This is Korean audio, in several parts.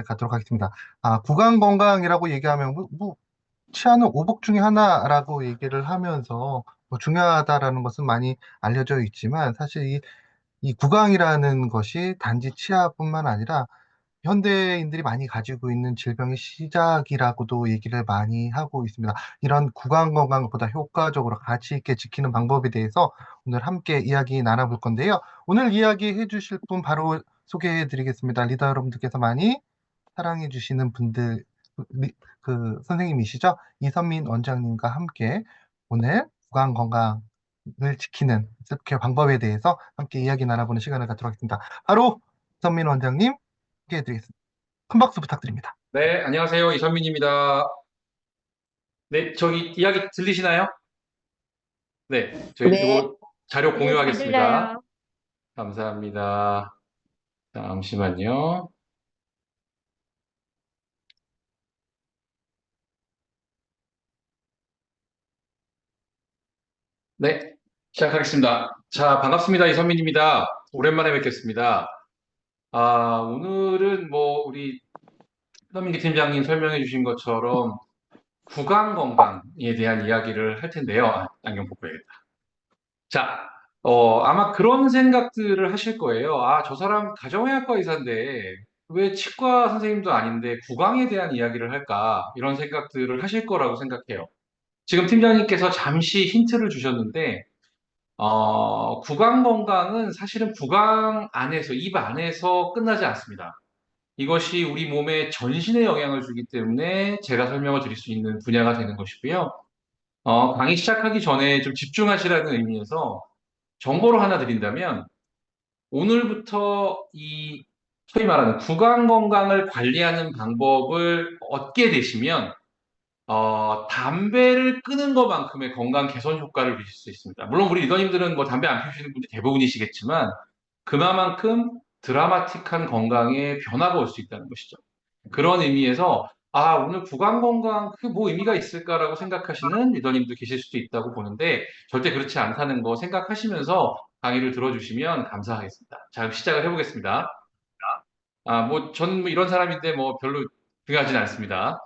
가도록 하겠습니다. 구강 건강이라고 얘기하면 치아는 오복 중에 하나라고 얘기를 하면서 중요하다라는 것은 많이 알려져 있지만 사실 이 구강이라는 것이 단지 치아뿐만 아니라 현대인들이 많이 가지고 있는 질병의 시작이라고도 얘기를 많이 하고 있습니다. 이런 구강 건강을 보다 효과적으로 가치 있게 지키는 방법에 대해서 오늘 함께 이야기 나눠볼 건데요. 오늘 이야기 해주실 분 바로 소개해 드리겠습니다. 리더 여러분들께서 많이 사랑해 주시는 분들, 선생님이시죠? 이선민 원장님과 함께 오늘 구강 건강을 지키는 셀프케어 방법에 대해서 함께 이야기 나눠보는 시간을 갖도록 하겠습니다. 바로 이선민 원장님 함께 해드리겠습니다. 큰 박수 부탁드립니다. 네, 안녕하세요. 이선민입니다. 네, 저기 이야기 들리시나요? 네, 저희 네, 이거 자료 네, 잘 공유하겠습니다. 들려요. 감사합니다. 잠시만요. 네, 시작하겠습니다. 자, 반갑습니다. 이선민입니다. 오랜만에 뵙겠습니다. 오늘은 우리 서민기 팀장님 설명해 주신 것처럼 구강 건강에 대한 이야기를 할 텐데요. 안경 벗고 야겠다. 자, 아마 그런 생각들을 하실 거예요. 저 사람 가정의학과 의사인데 왜 치과 선생님도 아닌데 구강에 대한 이야기를 할까? 이런 생각들을 하실 거라고 생각해요. 지금 팀장님께서 잠시 힌트를 주셨는데, 구강 건강은 사실은 구강 안에서, 입 안에서 끝나지 않습니다. 이것이 우리 몸에 전신에 영향을 주기 때문에 제가 설명을 드릴 수 있는 분야가 되는 것이고요. 강의 시작하기 전에 좀 집중하시라는 의미에서 정보를 하나 드린다면, 오늘부터 소위 말하는 구강 건강을 관리하는 방법을 얻게 되시면, 담배를 끊은 것만큼의 건강 개선 효과를 누리실 수 있습니다. 물론 우리 리더님들은 담배 안 피우시는 분들이 대부분이시겠지만, 그만큼 드라마틱한 건강에 변화가 올 수 있다는 것이죠. 그런 의미에서, 오늘 구강 건강, 그 뭐 의미가 있을까라고 생각하시는 리더님도 계실 수도 있다고 보는데, 절대 그렇지 않다는 거 생각하시면서 강의를 들어주시면 감사하겠습니다. 자, 그럼 시작을 해보겠습니다. 저는 이런 사람인데 별로 중요하진 않습니다.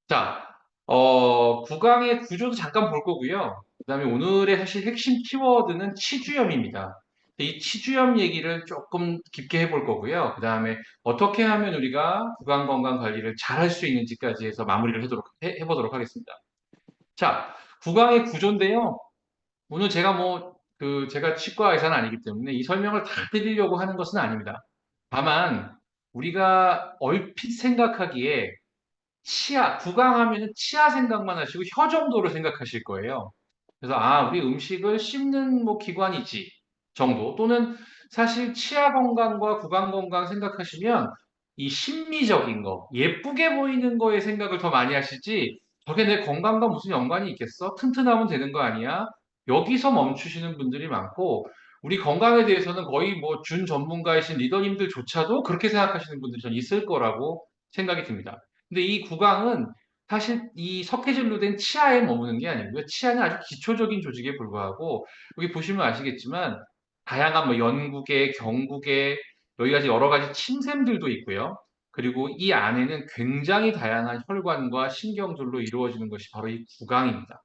자, 구강의 구조도 잠깐 볼 거고요. 그 다음에 오늘의 사실 핵심 키워드는 치주염입니다. 이 치주염 얘기를 조금 깊게 해볼 거고요. 그 다음에 어떻게 하면 우리가 구강 건강 관리를 잘 할 수 있는지까지 해서 마무리를 해보도록 하겠습니다. 자, 구강의 구조인데요. 오늘 제가 제가 치과 의사는 아니기 때문에 이 설명을 다 드리려고 하는 것은 아닙니다. 다만, 우리가 얼핏 생각하기에 구강하면은 치아 생각만 하시고 혀 정도로 생각하실 거예요. 그래서 우리 음식을 씹는 기관이지 정도, 또는 사실 치아 건강과 구강 건강 생각하시면 이 심미적인 거, 예쁘게 보이는 거에 생각을 더 많이 하시지, 저게 내 건강과 무슨 연관이 있겠어? 튼튼하면 되는 거 아니야? 여기서 멈추시는 분들이 많고, 우리 건강에 대해서는 거의 준 전문가이신 리더님들조차도 그렇게 생각하시는 분들이 전 있을 거라고 생각이 듭니다. 근데 이 구강은 사실 이 석회질로 된 치아에 머무는 게 아니고요. 치아는 아주 기초적인 조직에 불과하고, 여기 보시면 아시겠지만 다양한 연구계, 경구계, 여기 가지 여러 가지 침샘들도 있고요. 그리고 이 안에는 굉장히 다양한 혈관과 신경들로 이루어지는 것이 바로 이 구강입니다.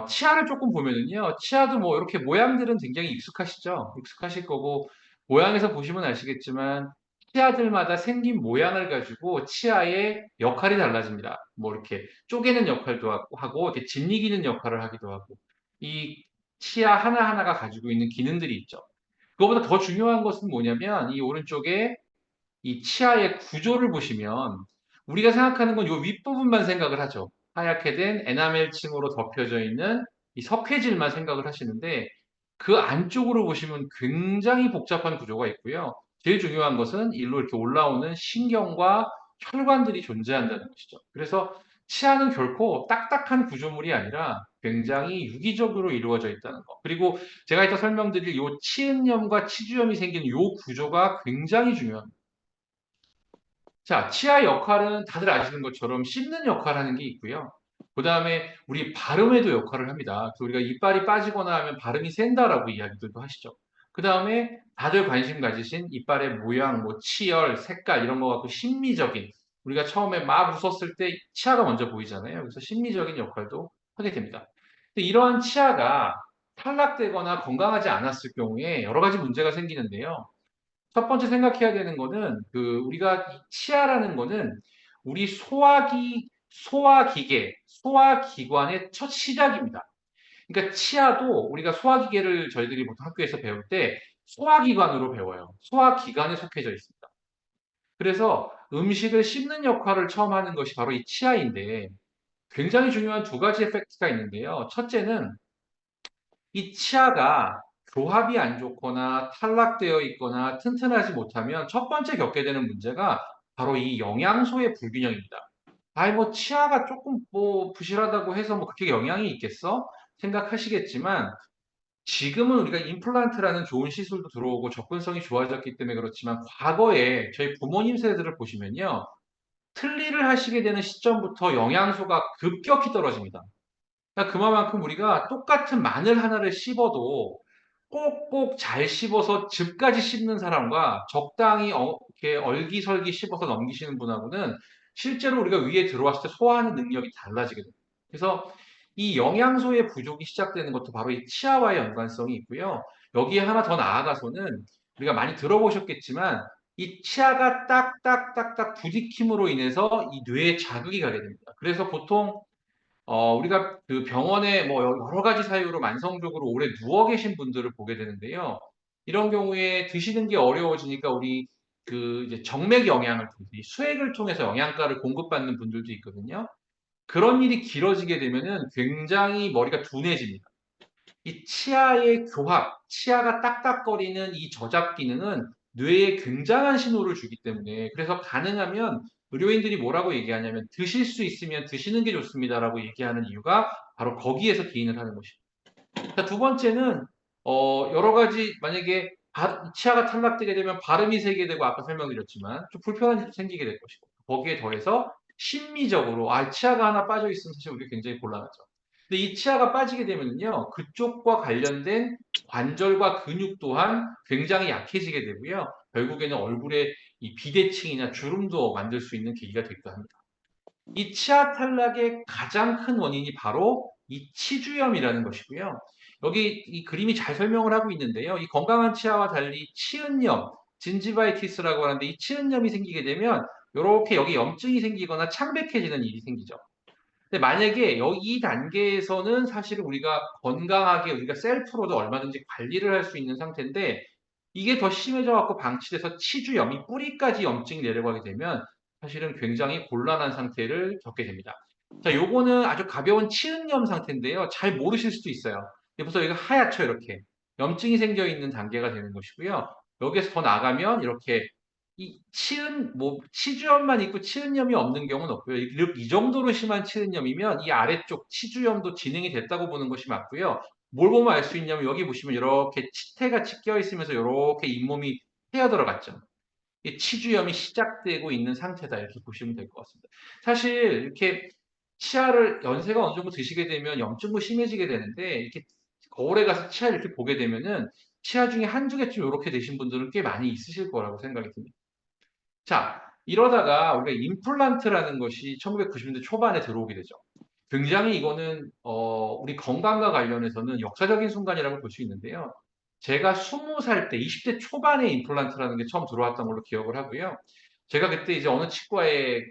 치아를 조금 보면은요, 치아도 이렇게 모양들은 굉장히 익숙하시죠? 익숙하실 거고, 모양에서 보시면 아시겠지만, 치아들마다 생긴 모양을 가지고 치아의 역할이 달라집니다. 이렇게 쪼개는 역할도 하고, 이렇게 짓이기는 역할을 하기도 하고, 이 치아 하나하나가 가지고 있는 기능들이 있죠. 그거보다 더 중요한 것은 뭐냐면, 이 오른쪽에 이 치아의 구조를 보시면, 우리가 생각하는 건 이 윗부분만 생각을 하죠. 하얗게 된 에나멜층으로 덮여져 있는 이 석회질만 생각을 하시는데, 그 안쪽으로 보시면 굉장히 복잡한 구조가 있고요. 제일 중요한 것은 일로 이렇게 올라오는 신경과 혈관들이 존재한다는 것이죠. 그래서 치아는 결코 딱딱한 구조물이 아니라 굉장히 유기적으로 이루어져 있다는 것. 그리고 제가 이따 설명드릴 이 치은염과 치주염이 생기는 이 구조가 굉장히 중요합니다. 자, 치아 역할은 다들 아시는 것처럼 씹는 역할을 하는 게 있고요. 그 다음에 우리 발음에도 역할을 합니다. 그래서 우리가 이빨이 빠지거나 하면 발음이 샌다라고 이야기들도 하시죠. 그 다음에 다들 관심 가지신 이빨의 모양, 뭐 치열, 색깔 이런 거 갖고 심미적인 우리가 처음에 막 웃었을 때 치아가 먼저 보이잖아요. 그래서 심미적인 역할도 하게 됩니다. 근데 이러한 치아가 탈락되거나 건강하지 않았을 경우에 여러 가지 문제가 생기는데요. 첫 번째 생각해야 되는 거는 우리가 이 치아라는 거는 우리 소화기계, 소화기관의 첫 시작입니다. 그러니까 치아도 우리가 소화기계를 저희들이 보통 학교에서 배울 때 소화기관으로 배워요. 소화기관에 속해져 있습니다. 그래서 음식을 씹는 역할을 처음 하는 것이 바로 이 치아인데 굉장히 중요한 두 가지 에펙트가 있는데요. 첫째는 이 치아가 교합이 안 좋거나 탈락되어 있거나 튼튼하지 못하면 첫 번째 겪게 되는 문제가 바로 이 영양소의 불균형입니다. 아이, 뭐, 치아가 조금 뭐, 부실하다고 해서 뭐, 그렇게 영향이 있겠어? 생각하시겠지만, 지금은 우리가 임플란트라는 좋은 시술도 들어오고 접근성이 좋아졌기 때문에 그렇지만, 과거에 저희 부모님 세대들을 보시면요, 틀니를 하시게 되는 시점부터 영양소가 급격히 떨어집니다. 그러니까 그만큼 우리가 똑같은 마늘 하나를 씹어도 꼭꼭 잘 씹어서 즙까지 씹는 사람과 적당히 이렇게 얼기설기 씹어서 넘기시는 분하고는 실제로 우리가 위에 들어왔을 때 소화하는 능력이 달라지게 됩니다. 그래서 이 영양소의 부족이 시작되는 것도 바로 이 치아와의 연관성이 있고요. 여기에 하나 더 나아가서는 우리가 많이 들어보셨겠지만 이 치아가 딱딱딱딱 부딪힘으로 인해서 이 뇌에 자극이 가게 됩니다. 그래서 보통 우리가 그 병원에 뭐 여러 가지 사유로 만성적으로 오래 누워 계신 분들을 보게 되는데요. 이런 경우에 드시는 게 어려워지니까 우리 이제 정맥 영양을 통해서 이 수액을 통해서 영양가를 공급받는 분들도 있거든요. 그런 일이 길어지게 되면은 굉장히 머리가 둔해집니다. 이 치아의 교합, 치아가 딱딱거리는 이 저작 기능은 뇌에 굉장한 신호를 주기 때문에 그래서 가능하면 의료인들이 뭐라고 얘기하냐면 드실 수 있으면 드시는 게 좋습니다라고 얘기하는 이유가 바로 거기에서 기인을 하는 것입니다. 자, 두 번째는 여러 가지 만약에 치아가 탈락되게 되면 발음이 세게 되고 아까 설명드렸지만 좀 불편한 일도 생기게 될 것이고 거기에 더해서 심미적으로 치아가 하나 빠져 있으면 사실 우리 굉장히 곤란하죠. 근데 이 치아가 빠지게 되면요 그쪽과 관련된 관절과 근육 또한 굉장히 약해지게 되고요 결국에는 얼굴에 이 비대칭이나 주름도 만들 수 있는 계기가 되기도 합니다. 이 치아 탈락의 가장 큰 원인이 바로 이 치주염이라는 것이고요. 여기 이 그림이 잘 설명을 하고 있는데요. 이 건강한 치아와 달리 치은염, 진지바이티스라고 하는데 이 치은염이 생기게 되면 이렇게 여기 염증이 생기거나 창백해지는 일이 생기죠. 근데 만약에 이 단계에서는 사실 우리가 건강하게 우리가 셀프로도 얼마든지 관리를 할 수 있는 상태인데 이게 더 심해져 갖고 방치돼서 치주염이 뿌리까지 염증이 내려가게 되면 사실은 굉장히 곤란한 상태를 겪게 됩니다. 자, 요거는 아주 가벼운 치은염 상태인데요. 잘 모르실 수도 있어요. 벌써 여기가 하얗죠, 이렇게. 염증이 생겨 있는 단계가 되는 것이고요. 여기에서 더 나가면 이렇게 뭐, 치주염만 있고 치은염이 없는 경우는 없고요. 이 정도로 심한 치은염이면 이 아래쪽 치주염도 진행이 됐다고 보는 것이 맞고요. 뭘 보면 알 수 있냐면 여기 보시면 이렇게 치태같이 껴 있으면서 이렇게 잇몸이 헤어 들어갔죠. 이 치주염이 시작되고 있는 상태다 이렇게 보시면 될 것 같습니다. 사실 이렇게 치아를 연세가 어느 정도 드시게 되면 염증도 심해지게 되는데 이렇게 거울에 가서 치아 이렇게 보게 되면은 치아 중에 한두 개쯤 이렇게 되신 분들은 꽤 많이 있으실 거라고 생각이 듭니다. 자, 이러다가 우리가 임플란트라는 것이 1990년대 초반에 들어오게 되죠. 굉장히 이거는 우리 건강과 관련해서는 역사적인 순간이라고 볼 수 있는데요. 제가 20살 때 20대 초반에 임플란트라는 게 처음 들어왔던 걸로 기억을 하고요. 제가 그때 이제 어느 치과에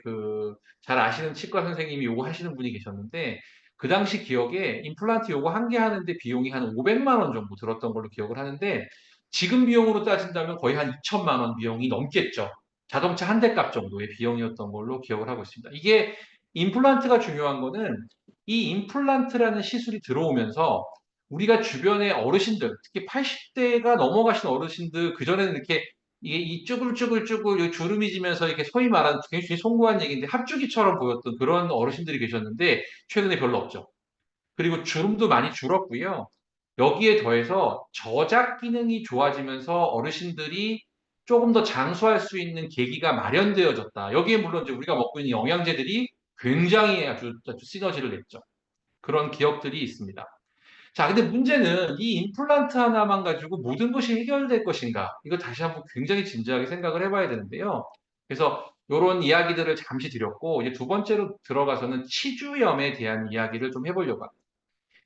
잘 아시는 치과 선생님이 요거 하시는 분이 계셨는데 그 당시 기억에 임플란트 요거 한 개 하는데 비용이 한 500만 원 정도 들었던 걸로 기억을 하는데 지금 비용으로 따진다면 거의 한 2천만 원 비용이 넘겠죠. 자동차 한 대 값 정도의 비용이었던 걸로 기억을 하고 있습니다. 이게 임플란트가 중요한 거는 이 임플란트라는 시술이 들어오면서 우리가 주변의 어르신들, 특히 80대가 넘어가신 어르신들, 그전에는 이렇게 이게 이 쭈글쭈글쭈글 주름이 지면서 이렇게 소위 말하는 굉장히 송구한 얘기인데 합주기처럼 보였던 그런 어르신들이 계셨는데 최근에 별로 없죠. 그리고 주름도 많이 줄었고요. 여기에 더해서 저작 기능이 좋아지면서 어르신들이 조금 더 장수할 수 있는 계기가 마련되어졌다. 여기에 물론 이제 우리가 먹고 있는 영양제들이 굉장히 아주 시너지를 냈죠. 그런 기억들이 있습니다. 자, 근데 문제는 이 임플란트 하나만 가지고 모든 것이 해결될 것인가? 이거 다시 한번 굉장히 진지하게 생각을 해봐야 되는데요. 그래서 이런 이야기들을 잠시 드렸고, 이제 두 번째로 들어가서는 치주염에 대한 이야기를 좀 해보려고 합니다.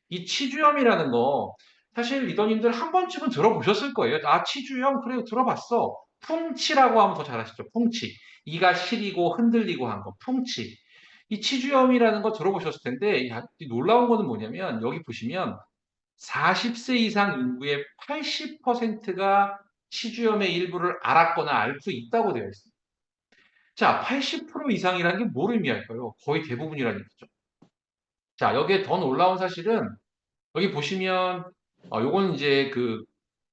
이 치주염이라는 거, 사실 리더님들 한 번쯤은 들어보셨을 거예요. 아, 치주염? 그래, 들어봤어. 풍치라고 하면 더 잘하시죠. 풍치. 이가 시리고 흔들리고 한 거, 풍치. 이 치주염이라는 거 들어보셨을 텐데, 야, 놀라운 거는 뭐냐면, 여기 보시면, 40세 이상 인구의 80%가 치주염의 일부를 알았거나 알 수 있다고 되어 있습니다. 자, 80% 이상이라는 게 뭘 의미할까요? 거의 대부분이라는 얘기죠. 자, 여기에 더 놀라운 사실은 여기 보시면 요건 이제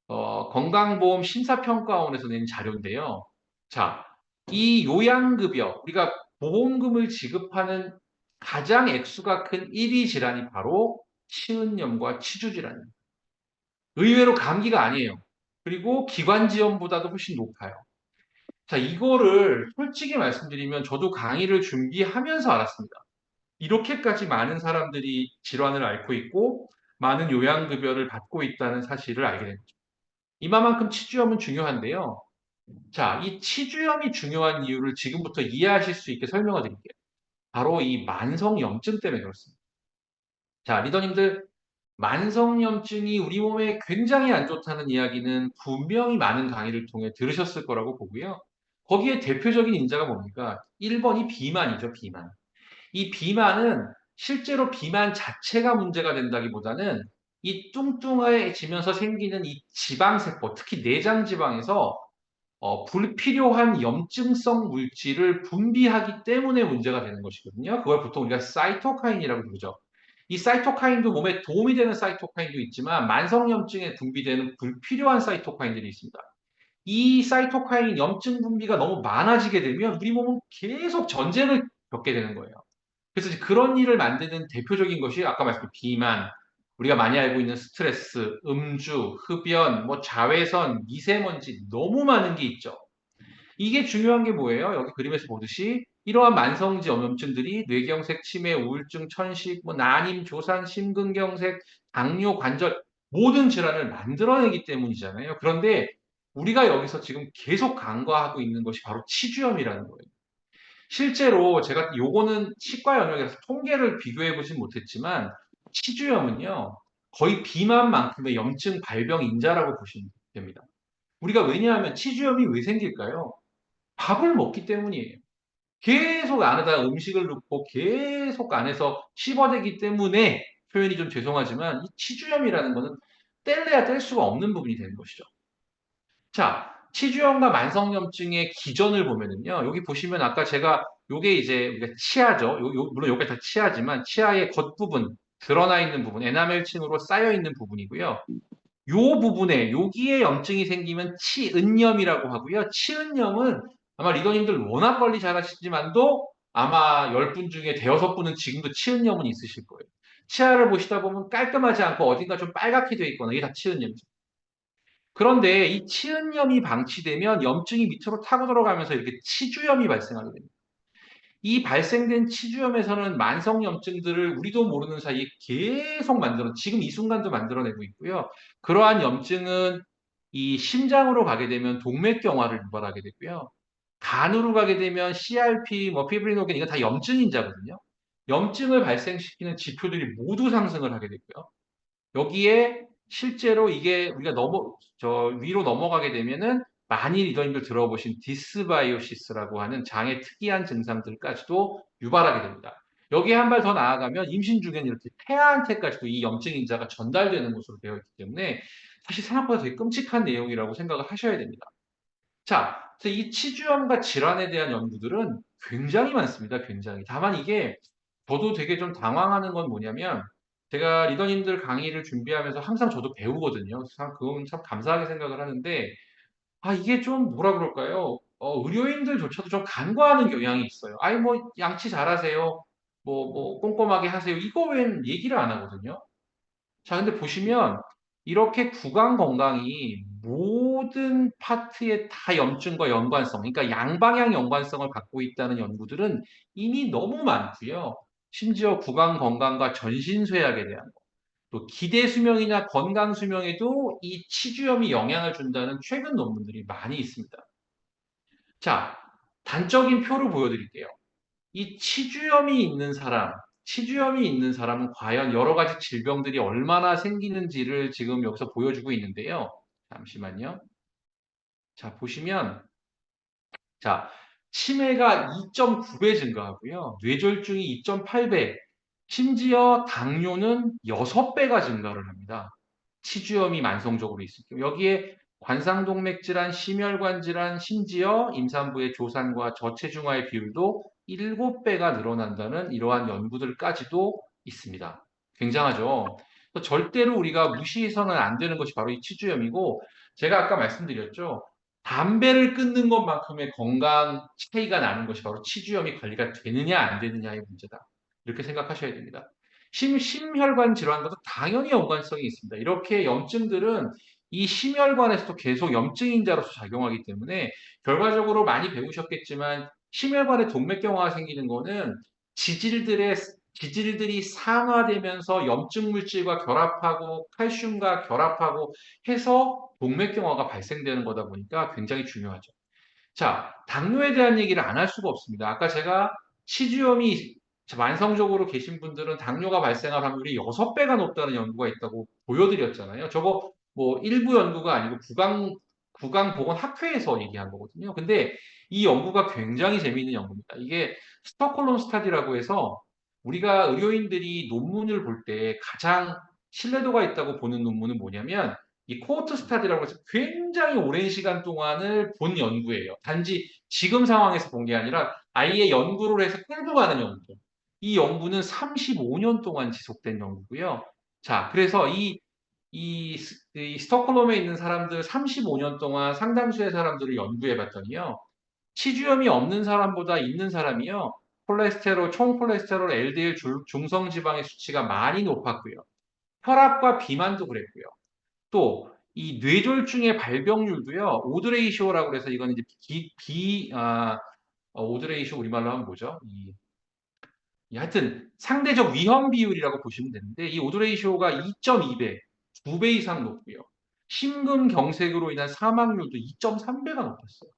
건강보험 심사평가원에서 낸 자료인데요. 자, 이 요양급여 우리가 보험금을 지급하는 가장 액수가 큰 1위 질환이 바로 치은염과 치주질환입니다. 의외로 감기가 아니에요. 그리고 기관지염보다도 훨씬 높아요. 자, 이거를 솔직히 말씀드리면 저도 강의를 준비하면서 알았습니다. 이렇게까지 많은 사람들이 질환을 앓고 있고 많은 요양급여를 받고 있다는 사실을 알게 된 거죠. 이만큼 치주염은 중요한데요. 자, 이 치주염이 중요한 이유를 지금부터 이해하실 수 있게 설명을 드릴게요. 바로 이 만성염증 때문에 그렇습니다. 자, 리더님들 만성염증이 우리 몸에 굉장히 안 좋다는 이야기는 분명히 많은 강의를 통해 들으셨을 거라고 보고요. 거기에 대표적인 인자가 뭡니까? 1번이 비만이죠, 비만. 이 비만은 실제로 비만 자체가 문제가 된다기보다는 이 뚱뚱해지면서 생기는 이 지방세포, 특히 내장 지방에서 불필요한 염증성 물질을 분비하기 때문에 문제가 되는 것이거든요. 그걸 보통 우리가 사이토카인이라고 부르죠. 이 사이토카인도 몸에 도움이 되는 사이토카인도 있지만 만성염증에 분비되는 불필요한 사이토카인들이 있습니다. 이 사이토카인 염증 분비가 너무 많아지게 되면 우리 몸은 계속 전쟁을 겪게 되는 거예요. 그래서 이제 그런 일을 만드는 대표적인 것이 아까 말씀드린 비만, 우리가 많이 알고 있는 스트레스, 음주, 흡연, 뭐 자외선, 미세먼지 너무 많은 게 있죠. 이게 중요한 게 뭐예요? 여기 그림에서 보듯이 이러한 만성지 염증들이 뇌경색, 치매, 우울증, 천식, 뭐 난임, 조산, 심근경색, 당뇨, 관절 모든 질환을 만들어내기 때문이잖아요. 그런데 우리가 여기서 지금 계속 간과하고 있는 것이 바로 치주염이라는 거예요. 실제로 제가 요거는 치과 영역에서 통계를 비교해 보진 못했지만 치주염은요 거의 비만만큼의 염증 발병 인자라고 보시면 됩니다. 우리가 왜냐하면 치주염이 왜 생길까요? 밥을 먹기 때문이에요. 계속 안에다 음식을 넣고 계속 안에서 씹어대기 때문에 표현이 좀 죄송하지만 이 치주염이라는 거는 뗄래야 뗄 수가 없는 부분이 되는 것이죠. 자, 치주염과 만성염증의 기전을 보면은요, 여기 보시면 아까 제가 요게 이제 우리가 치아죠. 물론 요게 다 치아지만 치아의 겉부분, 드러나 있는 부분, 에나멜층으로 쌓여 있는 부분이고요. 요 부분에 여기에 염증이 생기면 치은염이라고 하고요. 치은염은 아마 리더님들 워낙 관리 잘하시지만도 아마 10분 중에 대여섯 분은 지금도 치은염은 있으실 거예요. 치아를 보시다 보면 깔끔하지 않고 어딘가 좀 빨갛게 돼 있거나 이게 다 치은염이죠. 그런데 이 치은염이 방치되면 염증이 밑으로 타고 들어가면서 이렇게 치주염이 발생하게 됩니다. 이 발생된 치주염에서는 만성염증들을 우리도 모르는 사이에 계속 지금 이 순간도 만들어내고 있고요. 그러한 염증은 이 심장으로 가게 되면 동맥경화를 유발하게 되고요. 간으로 가게 되면 CRP, 뭐 피브리노겐 이거 다 염증인자거든요. 염증을 발생시키는 지표들이 모두 상승을 하게 되고요. 여기에 실제로 이게 우리가 위로 넘어가게 되면은 많이 리더님들 들어보신 디스바이오시스라고 하는 장의 특이한 증상들까지도 유발하게 됩니다. 여기에 한 발 더 나아가면 임신 중에는 이렇게 태아한테까지도 이 염증 인자가 전달되는 것으로 되어 있기 때문에 사실 생각보다 되게 끔찍한 내용이라고 생각을 하셔야 됩니다. 자, 그래서 이 치주염과 질환에 대한 연구들은 굉장히 많습니다. 굉장히. 다만 이게 저도 되게 좀 당황하는 건 뭐냐면 제가 리더님들 강의를 준비하면서 항상 저도 배우거든요. 참 그건 참 감사하게 생각을 하는데 이게 좀 뭐라 그럴까요? 의료인들조차도 좀 간과하는 경향이 있어요. 아이 뭐 양치 잘하세요. 뭐 꼼꼼하게 하세요. 이거 웬 얘기를 안 하거든요. 자, 근데 보시면 이렇게 구강 건강이 모든 파트의 다 염증과 연관성, 그러니까 양방향 연관성을 갖고 있다는 연구들은 이미 너무 많고요. 심지어 구강 건강과 전신쇠약에 대한 거. 또 기대 수명이나 건강 수명에도 이 치주염이 영향을 준다는 최근 논문들이 많이 있습니다. 자, 단적인 표를 보여드릴게요. 이 치주염이 있는 사람은 과연 여러 가지 질병들이 얼마나 생기는지를 지금 여기서 보여주고 있는데요. 잠시만요. 자, 보시면, 자, 치매가 2.9배 증가하고요. 뇌졸중이 2.8배, 심지어 당뇨는 6배가 증가를 합니다. 치주염이 만성적으로 있을 경우. 여기에 관상동맥 질환, 심혈관 질환, 심지어 임산부의 조산과 저체중아의 비율도 7배가 늘어난다는 이러한 연구들까지도 있습니다. 굉장하죠. 절대로 우리가 무시해서는 안 되는 것이 바로 이 치주염이고, 제가 아까 말씀드렸죠. 담배를 끊는 것만큼의 건강 차이가 나는 것이 바로 치주염이 관리가 되느냐 안 되느냐의 문제다. 이렇게 생각하셔야 됩니다. 심혈관 질환과도 당연히 연관성이 있습니다. 이렇게 염증들은 이 심혈관에서도 계속 염증 인자로서 작용하기 때문에 결과적으로 많이 배우셨겠지만 심혈관에 동맥경화가 생기는 거는 지질들이 상하되면서 염증 물질과 결합하고 칼슘과 결합하고 해서 동맥경화가 발생되는 거다 보니까 굉장히 중요하죠. 자, 당뇨에 대한 얘기를 안 할 수가 없습니다. 아까 제가 치주염이 만성적으로 계신 분들은 당뇨가 발생할 확률이 6배가 높다는 연구가 있다고 보여드렸잖아요. 저거 뭐 일부 연구가 아니고 구강보건학회에서 얘기한 거거든요. 근데 이 연구가 굉장히 재미있는 연구입니다. 이게 스톡홀름 스타디라고 해서 우리가 의료인들이 논문을 볼 때 가장 신뢰도가 있다고 보는 논문은 뭐냐면 이 코호트 스타디라고 해서 굉장히 오랜 시간 동안을 본 연구예요. 단지 지금 상황에서 본 게 아니라 아예 연구를 해서 끌고 가는 연구. 이 연구는 35년 동안 지속된 연구고요. 자, 그래서 이 스톡홀름에 있는 사람들 35년 동안 상당수의 사람들을 연구해 봤더니요. 치주염이 없는 사람보다 있는 사람이요. 콜레스테롤, 총 콜레스테롤, LDL 중성지방의 수치가 많이 높았고요. 혈압과 비만도 그랬고요. 또 이 뇌졸중의 발병률도요. 오드레이쇼라고 그래서 이건 이제 오드레이쇼 우리말로 하면 뭐죠? 하여튼 상대적 위험 비율이라고 보시면 되는데 이 오드레이쇼가 2.2배, 2배 이상 높고요. 심근경색으로 인한 사망률도 2.3배가 높았어요.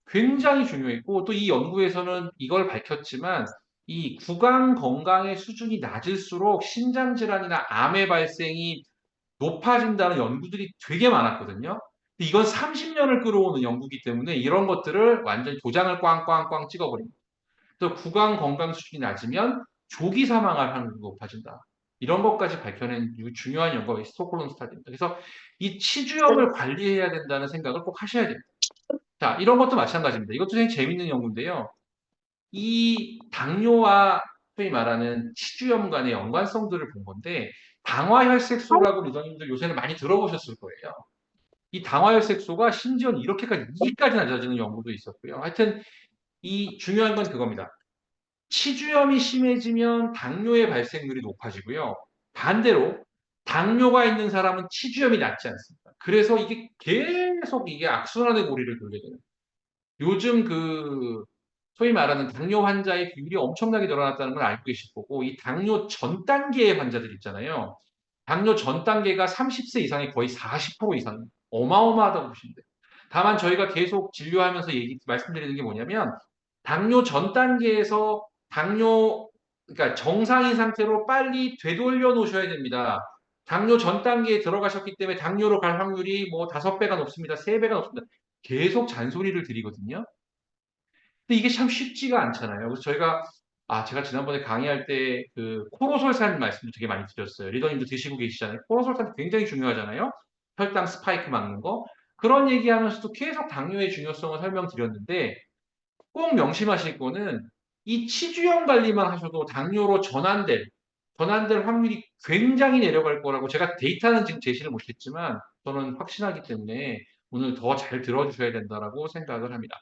굉장히 중요했고 또 이 연구에서는 이걸 밝혔지만 이 구강 건강의 수준이 낮을수록 신장 질환이나 암의 발생이 높아진다는 연구들이 되게 많았거든요. 근데 이건 30년을 끌어오는 연구이기 때문에 이런 것들을 완전히 도장을 꽝꽝꽝 찍어버립니다. 또 구강 건강 수준이 낮으면 조기 사망할 확률이 높아진다. 이런 것까지 밝혀낸 중요한 연구가 스톡홀름 스타디입니다. 그래서 이 치주염을 관리해야 된다는 생각을 꼭 하셔야 됩니다. 자, 이런 것도 마찬가지입니다. 이것도 굉장히 재밌는 연구인데요. 이 당뇨와 소위 말하는 치주염 간의 연관성들을 본 건데 당화혈색소라고 리더님들 요새는 많이 들어보셨을 거예요. 이 당화혈색소가 심지어는 이렇게까지 2기까지 낮아지는 연구도 있었고요. 하여튼 이 중요한 건 그겁니다. 치주염이 심해지면 당뇨의 발생률이 높아지고요. 반대로 당뇨가 있는 사람은 치주염이 낮지 않습니다. 그래서 이게 계속 이게 악순환의 고리를 돌게 되는. 요즘 소위 말하는 당뇨 환자의 비율이 엄청나게 늘어났다는 걸 알고 계실 거고, 이 당뇨 전 단계의 환자들 있잖아요. 당뇨 전 단계가 30세 이상의 거의 40% 이상, 어마어마하다고 보시면 돼요. 다만 저희가 계속 진료하면서 말씀드리는 게 뭐냐면, 당뇨 전 단계에서 그러니까 정상인 상태로 빨리 되돌려 놓으셔야 됩니다. 당뇨 전 단계에 들어가셨기 때문에 당뇨로 갈 확률이 뭐 5배가 높습니다. 3배가 높습니다. 계속 잔소리를 드리거든요. 근데 이게 참 쉽지가 않잖아요. 그래서 제가 지난번에 강의할 때 코로솔산 말씀도 되게 많이 드렸어요. 리더님도 드시고 계시잖아요. 코로솔산 굉장히 중요하잖아요. 혈당 스파이크 막는 거. 그런 얘기하면서도 계속 당뇨의 중요성을 설명드렸는데 꼭 명심하실 거는 이 치주염 관리만 하셔도 당뇨로 전환될 확률이 굉장히 내려갈 거라고 제가 데이터는 지금 제시를 못했지만 저는 확신하기 때문에 오늘 더 잘 들어주셔야 된다라고 생각을 합니다.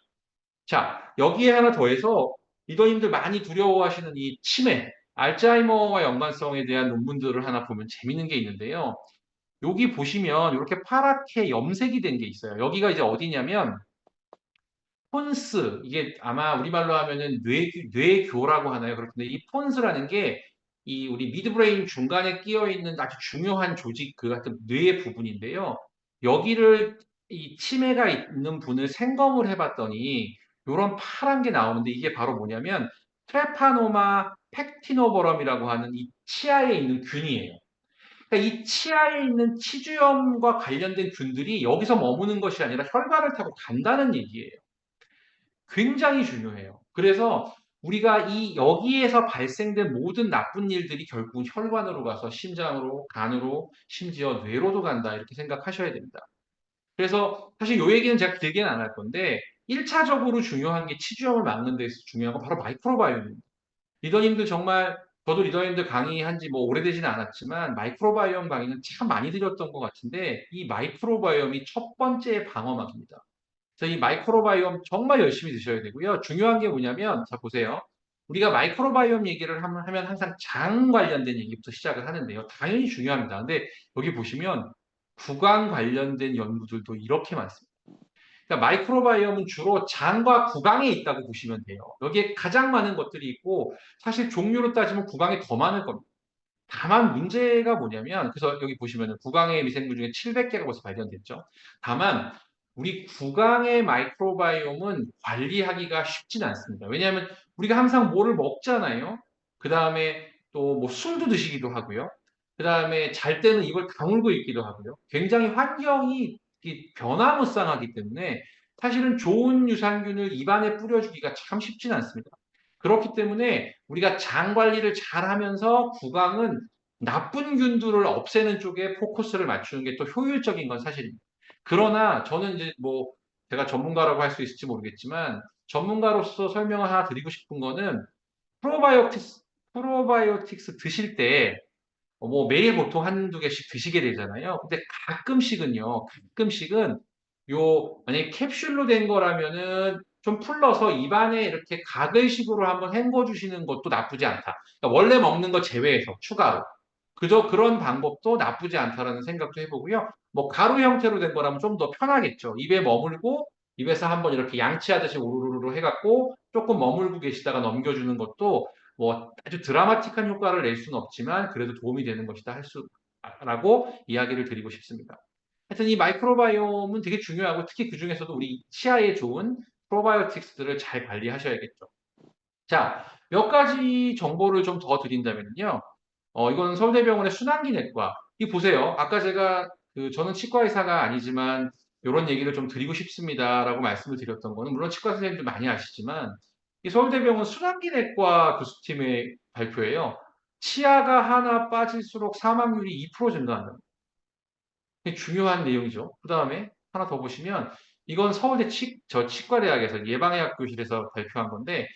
자, 여기에 하나 더해서 리더님들 많이 두려워하시는 이 치매, 알츠하이머와 연관성에 대한 논문들을 하나 보면 재밌는 게 있는데요. 여기 보시면 이렇게 파랗게 염색이 된 게 있어요. 여기가 이제 어디냐면 폰스, 이게 아마 우리말로 하면은 뇌교라고 하나요? 그렇던데 이 폰스라는 게 이 우리 미드브레인 중간에 끼어 있는 아주 중요한 조직 그 같은 뇌의 부분인데요. 여기를 이 치매가 있는 분을 생검을 해봤더니 이런 파란 게 나오는데 이게 바로 뭐냐면 트레파노마 펙티노버럼이라고 하는 이 치아에 있는 균이에요. 그러니까 이 치아에 있는 치주염과 관련된 균들이 여기서 머무는 것이 아니라 혈관을 타고 간다는 얘기예요. 굉장히 중요해요. 그래서 우리가 이 여기에서 발생된 모든 나쁜 일들이 결국은 혈관으로 가서 심장으로, 간으로, 심지어 뇌로도 간다 이렇게 생각하셔야 됩니다. 그래서 사실 요 얘기는 제가 길게는 안 할 건데 1차적으로 중요한 게 치주염을 막는 데 있어서 중요한 건 바로 마이크로바이옴입니다. 리더님들 정말 저도 리더님들 강의한 지 뭐 오래되지는 않았지만 마이크로바이옴 강의는 참 많이 드렸던 것 같은데 이 마이크로바이옴이 첫 번째 방어막입니다. 그래서 이 마이크로바이옴 정말 열심히 드셔야 되고요. 중요한 게 뭐냐면 자 보세요. 우리가 마이크로바이옴 얘기를 하면 항상 장 관련된 얘기부터 시작을 하는데요. 당연히 중요합니다. 근데 여기 보시면 구강 관련된 연구들도 이렇게 많습니다. 그러니까 마이크로바이옴은 주로 장과 구강에 있다고 보시면 돼요. 여기에 가장 많은 것들이 있고 사실 종류로 따지면 구강에 더 많을 겁니다. 다만 문제가 뭐냐면 그래서 여기 보시면 구강의 미생물 중에 700개가 벌써 발견됐죠. 다만 우리 구강의 마이크로바이옴은 관리하기가 쉽진 않습니다. 왜냐하면 우리가 항상 뭐를 먹잖아요. 그 다음에 또 뭐 술도 드시기도 하고요. 그 다음에 잘 때는 이걸 다물고 있기도 하고요. 굉장히 환경이 변화무쌍하기 때문에 사실은 좋은 유산균을 입안에 뿌려주기가 참 쉽진 않습니다. 그렇기 때문에 우리가 장 관리를 잘 하면서 구강은 나쁜 균들을 없애는 쪽에 포커스를 맞추는 게 또 효율적인 건 사실입니다. 그러나 저는 이제 뭐 제가 전문가라고 할 수 있을지 모르겠지만 전문가로서 설명을 하나 드리고 싶은 거는 프로바이오틱스 드실 때 뭐 매일 보통 한두 개씩 드시게 되잖아요. 근데 가끔씩은 만약에 캡슐로 된 거라면은 좀 풀러서 입안에 이렇게 가글식으로 한번 헹궈 주시는 것도 나쁘지 않다. 그러니까 원래 먹는 거 제외해서 추가로. 그저 그런 방법도 나쁘지 않다라는 생각도 해보고요. 뭐 가루 형태로 된 거라면 좀 더 편하겠죠. 입에 머물고 입에서 한번 이렇게 양치하듯이 우르르르 해갖고 조금 머물고 계시다가 넘겨주는 것도 뭐 아주 드라마틱한 효과를 낼 수는 없지만 그래도 도움이 되는 것이다 라고 이야기를 드리고 싶습니다. 하여튼 이 마이크로바이옴은 되게 중요하고 특히 그 중에서도 우리 치아에 좋은 프로바이오틱스들을 잘 관리하셔야겠죠. 자, 몇 가지 정보를 좀 더 드린다면요. 이건 서울대병원의 순환기내과. 이 보세요. 아까 제가 저는 치과 의사가 아니지만 이런 얘기를 좀 드리고 싶습니다라고 말씀을 드렸던 거는 물론 치과 선생님들 많이 아시지만 이 서울대병원 순환기내과 교수팀의 발표예요. 치아가 하나 빠질수록 사망률이 2% 증가한다. 중요한 내용이죠. 그 다음에 하나 더 보시면 이건 서울대 치과대학에서 예방의학교실에서 발표한 건데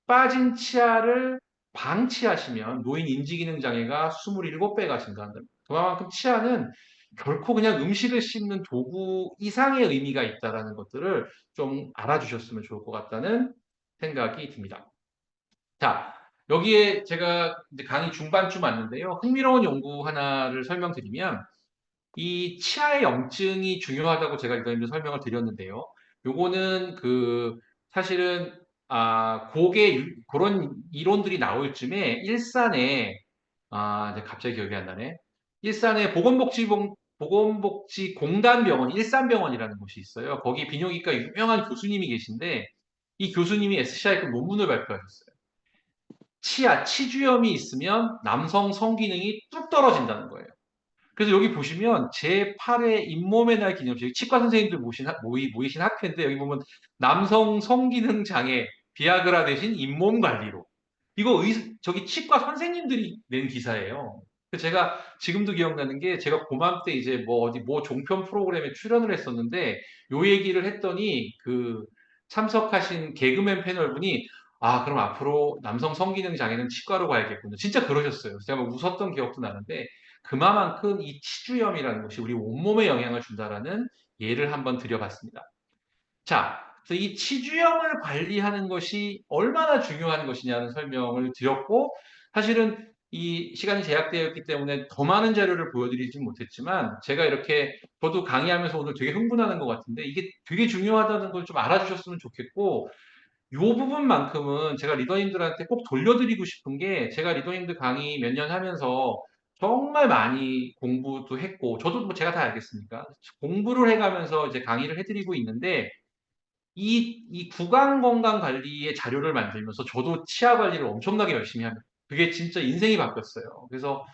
빠진 치아를 방치하시면 노인 인지기능 장애가 27배가 증가한다. 그만큼 치아는 결코 그냥 음식을 씹는 도구 이상의 의미가 있다는 것들을 좀 알아주셨으면 좋을 것 같다는 생각이 듭니다. 자, 여기에 제가 이제 강의 중반쯤 왔는데요. 흥미로운 연구 하나를 설명드리면 이 치아의 염증이 중요하다고 제가 이전에도 설명을 드렸는데요. 요거는 사실은 그런 이론들이 나올 쯤에 일산에 이제 갑자기 기억이 안 나네. 일산에 보건복지공단병원 일산병원이라는 곳이 있어요. 거기 비뇨기과 유명한 교수님이 계신데 이 교수님이 SCI급 논문을 발표하셨어요. 치주염이 있으면 남성 성기능이 뚝 떨어진다는 거예요. 그래서 여기 보시면 제8회 잇몸의 날 기념식 치과 선생님들 모이신 학회인데 여기 보면 남성 성기능 장애 비아그라 대신 잇몸 관리로 이거 저기 치과 선생님들이 낸 기사예요. 그래서 제가 지금도 기억나는 게 제가 고맘때 이제 뭐 어디 뭐 종편 프로그램에 출연을 했었는데 요 얘기를 했더니 참석하신 개그맨 패널분이 그럼 앞으로 남성 성기능 장애는 치과로 가야겠군요. 진짜 그러셨어요. 제가 막 웃었던 기억도 나는데 그만큼 이 치주염이라는 것이 우리 온몸에 영향을 준다라는 예를 한번 드려봤습니다. 자, 그래서 이 치주염을 관리하는 것이 얼마나 중요한 것이냐는 설명을 드렸고, 사실은 이 시간이 제약되어 있기 때문에 더 많은 자료를 보여드리진 못했지만, 제가 이렇게 저도 강의하면서 오늘 되게 흥분하는 것 같은데, 이게 되게 중요하다는 걸 좀 알아주셨으면 좋겠고, 요 부분만큼은 제가 리더님들한테 꼭 돌려드리고 싶은 게 제가 리더님들 강의 몇 년 하면서 정말 많이 공부도 했고 저도 뭐 제가 다 알겠습니까? 공부를 해가면서 이제 강의를 해드리고 있는데 이 구강 건강 관리의 자료를 만들면서 저도 치아 관리를 엄청나게 열심히 합니다. 그게 진짜 인생이 바뀌었어요. 그래서